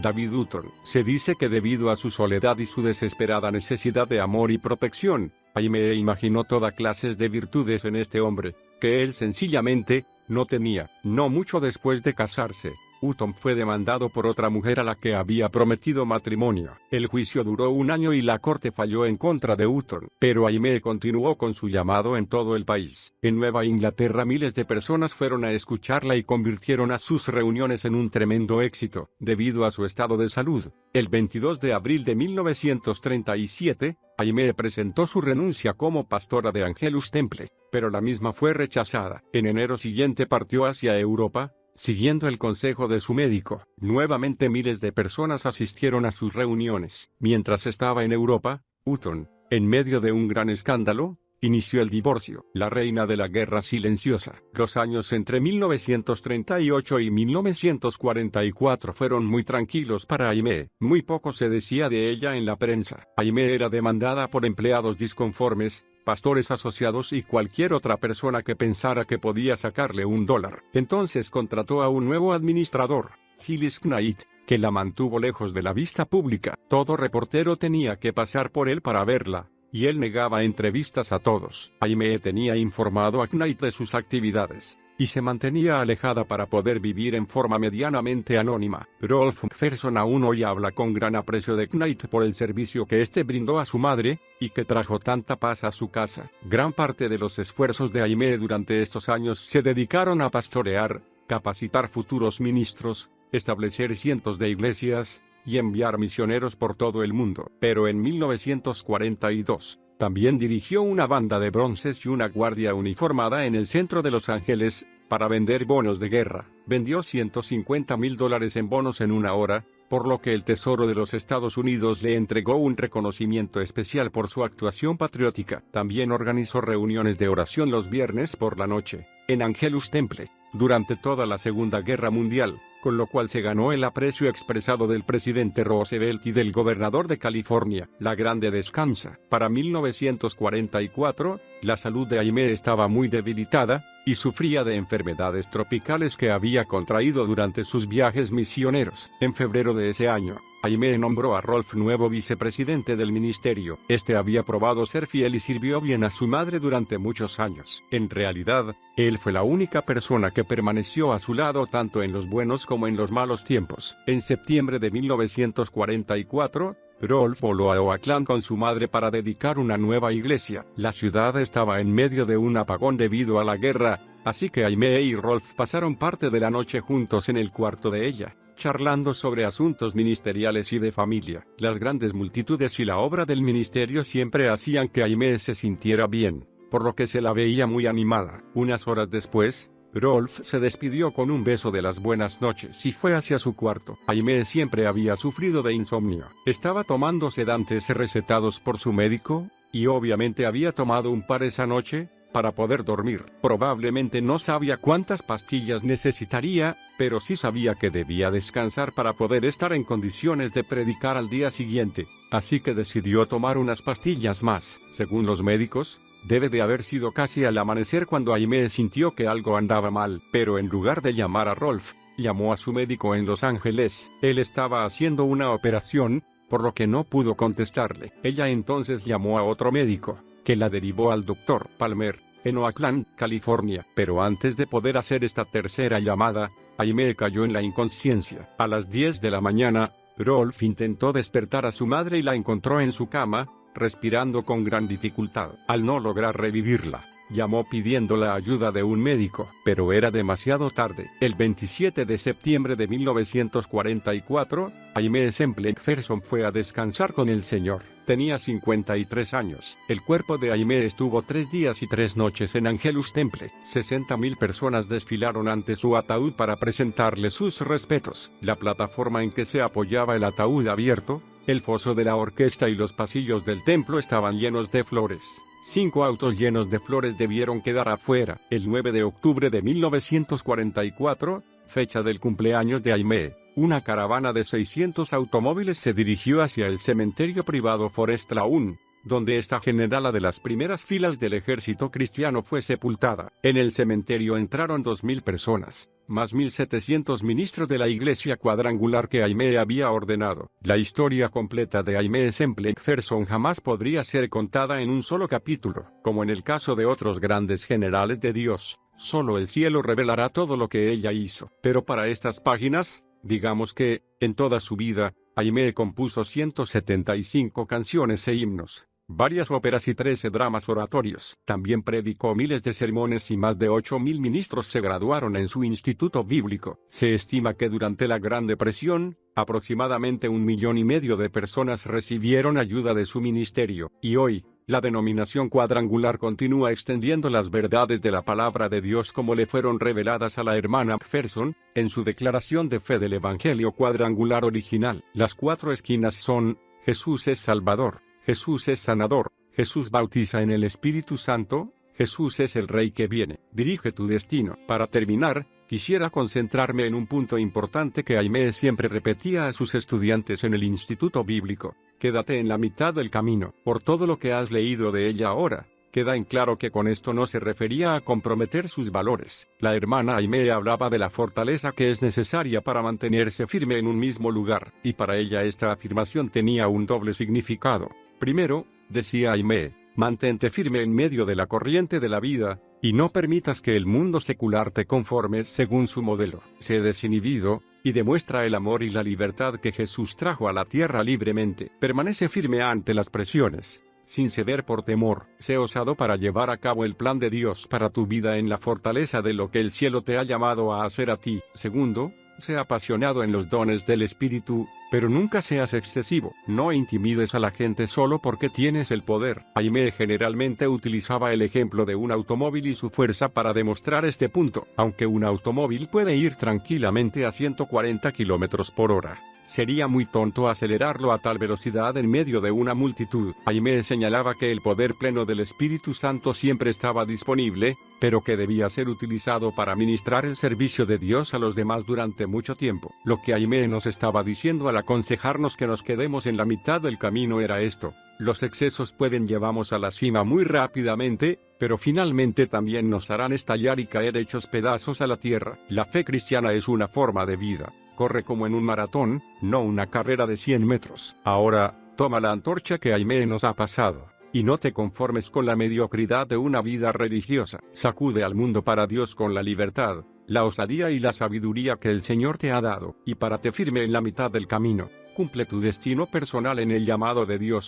David Hutton. Se dice que debido a su soledad y su desesperada necesidad de amor y protección, Aimee imaginó toda clases de virtudes en este hombre, que él sencillamente no tenía. No mucho después de casarse, Hutton fue demandado por otra mujer a la que había prometido matrimonio. El juicio duró 1 año y la corte falló en contra de Hutton, pero Aimee continuó con su llamado en todo el país. En Nueva Inglaterra miles de personas fueron a escucharla y convirtieron a sus reuniones en un tremendo éxito, debido a su estado de salud. El 22 de abril de 1937, Aimee presentó su renuncia como pastora de Angelus Temple, pero la misma fue rechazada. En enero siguiente partió hacia Europa, siguiendo el consejo de su médico. Nuevamente miles de personas asistieron a sus reuniones. Mientras estaba en Europa, Hutton, En medio de un gran escándalo, inició el divorcio, la reina de la guerra silenciosa. Los años entre 1938 y 1944 fueron muy tranquilos para Aimee. Muy poco se decía de ella en la prensa. Aimee era demandada por empleados disconformes, pastores asociados y cualquier otra persona que pensara que podía sacarle $1. Entonces contrató a un nuevo administrador, Gilles Knight, que la mantuvo lejos de la vista pública. Todo reportero tenía que pasar por él para verla, y él negaba entrevistas a todos. Aimee tenía informado a Knight de sus actividades, y se mantenía alejada para poder vivir en forma medianamente anónima. Rolf McPherson aún hoy habla con gran aprecio de Knight por el servicio que éste brindó a su madre, y que trajo tanta paz a su casa. Gran parte de los esfuerzos de Aimee durante estos años se dedicaron a pastorear, capacitar futuros ministros, establecer cientos de iglesias, y enviar misioneros por todo el mundo. Pero en 1942, también dirigió una banda de bronces y una guardia uniformada en el centro de Los Ángeles, para vender bonos de guerra. Vendió $150,000 en bonos en una hora, por lo que el Tesoro de los Estados Unidos le entregó un reconocimiento especial por su actuación patriótica. También organizó reuniones de oración los viernes por la noche, en Angelus Temple, durante toda la Segunda Guerra Mundial, con lo cual se ganó el aprecio expresado del presidente Roosevelt y del gobernador de California. La Grande descansa. Para 1944, la salud de Aimee estaba muy debilitada, y sufría de enfermedades tropicales que había contraído durante sus viajes misioneros. En febrero de ese año, Aimee nombró a Rolf nuevo vicepresidente del ministerio. Este había probado ser fiel y sirvió bien a su madre durante muchos años. En realidad, él fue la única persona que permaneció a su lado tanto en los buenos como en los malos tiempos. En septiembre de 1944, Rolf voló a Oakland con su madre para dedicar una nueva iglesia. La ciudad estaba en medio de un apagón debido a la guerra, así que Aimee y Rolf pasaron parte de la noche juntos en el cuarto de ella, charlando sobre asuntos ministeriales y de familia. Las grandes multitudes y la obra del ministerio siempre hacían que Aimee se sintiera bien, por lo que se la veía muy animada. Unas horas después, Rolf se despidió con un beso de las buenas noches y fue hacia su cuarto. Aimee siempre había sufrido de insomnio. Estaba tomando sedantes recetados por su médico, y obviamente había tomado un par esa noche, para poder dormir. Probablemente no sabía cuántas pastillas necesitaría, pero sí sabía que debía descansar para poder estar en condiciones de predicar al día siguiente, así que decidió tomar unas pastillas más. Según los médicos, debe de haber sido casi al amanecer cuando Aimee sintió que algo andaba mal, pero en lugar de llamar a Rolf, llamó a su médico en Los Ángeles. Él estaba haciendo una operación, por lo que no pudo contestarle. Ella entonces llamó a otro médico, que la derivó al Dr. Palmer, en Oakland, California. Pero antes de poder hacer esta tercera llamada, Aimee cayó en la inconsciencia. A las 10 de la mañana, Rolf intentó despertar a su madre y la encontró en su cama, respirando con gran dificultad. Al no lograr revivirla, llamó pidiendo la ayuda de un médico, pero era demasiado tarde. El 27 de septiembre de 1944, Aimee Semple McPherson fue a descansar con el Señor. Tenía 53 años. El cuerpo de Aimee estuvo 3 días y 3 noches en Angelus Temple. 60,000 personas desfilaron ante su ataúd para presentarle sus respetos. La plataforma en que se apoyaba el ataúd abierto, el foso de la orquesta y los pasillos del templo estaban llenos de flores. 5 autos llenos de flores debieron quedar afuera. El 9 de octubre de 1944, fecha del cumpleaños de Aimee, una caravana de 600 automóviles se dirigió hacia el cementerio privado Forest Lawn, donde esta generala de las primeras filas del ejército cristiano fue sepultada. En el cementerio entraron 2,000 personas, más 1,700 ministros de la iglesia cuadrangular que Aimee había ordenado. La historia completa de Aimee Semple McPherson jamás podría ser contada en un solo capítulo. Como en el caso de otros grandes generales de Dios, solo el cielo revelará todo lo que ella hizo. Pero para estas páginas, digamos que, en toda su vida, Aimee compuso 175 canciones e himnos, varias óperas y 13 dramas oratorios. También predicó miles de sermones y más de 8,000 ministros se graduaron en su instituto bíblico. Se estima que durante la Gran Depresión, aproximadamente 1,5 millones de personas recibieron ayuda de su ministerio. Y hoy, la denominación cuadrangular continúa extendiendo las verdades de la palabra de Dios como le fueron reveladas a la hermana McPherson, en su declaración de fe del Evangelio cuadrangular original. Las 4 esquinas son: Jesús es Salvador, Jesús es sanador, Jesús bautiza en el Espíritu Santo. Jesús es el Rey que viene. Dirige tu destino. Para terminar, quisiera concentrarme en un punto importante que Aimee siempre repetía a sus estudiantes en el Instituto Bíblico. Quédate en la mitad del camino. Por todo lo que has leído de ella ahora, queda en claro que con esto no se refería a comprometer sus valores. La hermana Aimee hablaba de la fortaleza que es necesaria para mantenerse firme en un mismo lugar, y para ella esta afirmación tenía un doble significado. Primero, decía Aimee, mantente firme en medio de la corriente de la vida, y no permitas que el mundo secular te conforme según su modelo. Sé desinhibido, y demuestra el amor y la libertad que Jesús trajo a la tierra libremente. Permanece firme ante las presiones, sin ceder por temor. Sé osado para llevar a cabo el plan de Dios para tu vida en la fortaleza de lo que el cielo te ha llamado a hacer a ti. Segundo, sé apasionado en los dones del Espíritu, pero nunca seas excesivo. No intimides a la gente solo porque tienes el poder. Aimee generalmente utilizaba el ejemplo de un automóvil y su fuerza para demostrar este punto. Aunque un automóvil puede ir tranquilamente a 140 km/h, sería muy tonto acelerarlo a tal velocidad en medio de una multitud. Aimee señalaba que el poder pleno del Espíritu Santo siempre estaba disponible, pero que debía ser utilizado para ministrar el servicio de Dios a los demás durante mucho tiempo. Lo que Aimee nos estaba diciendo al aconsejarnos que nos quedemos en la mitad del camino era esto: los excesos pueden llevarnos a la cima muy rápidamente, pero finalmente también nos harán estallar y caer hechos pedazos a la tierra. La fe cristiana es una forma de vida. Corre como en un maratón, no una carrera de 100 metros. Ahora, toma la antorcha que Aimee nos ha pasado, y no te conformes con la mediocridad de una vida religiosa. Sacude al mundo para Dios con la libertad, la osadía y la sabiduría que el Señor te ha dado, y párate firme en la mitad del camino. Cumple tu destino personal en el llamado de Dios.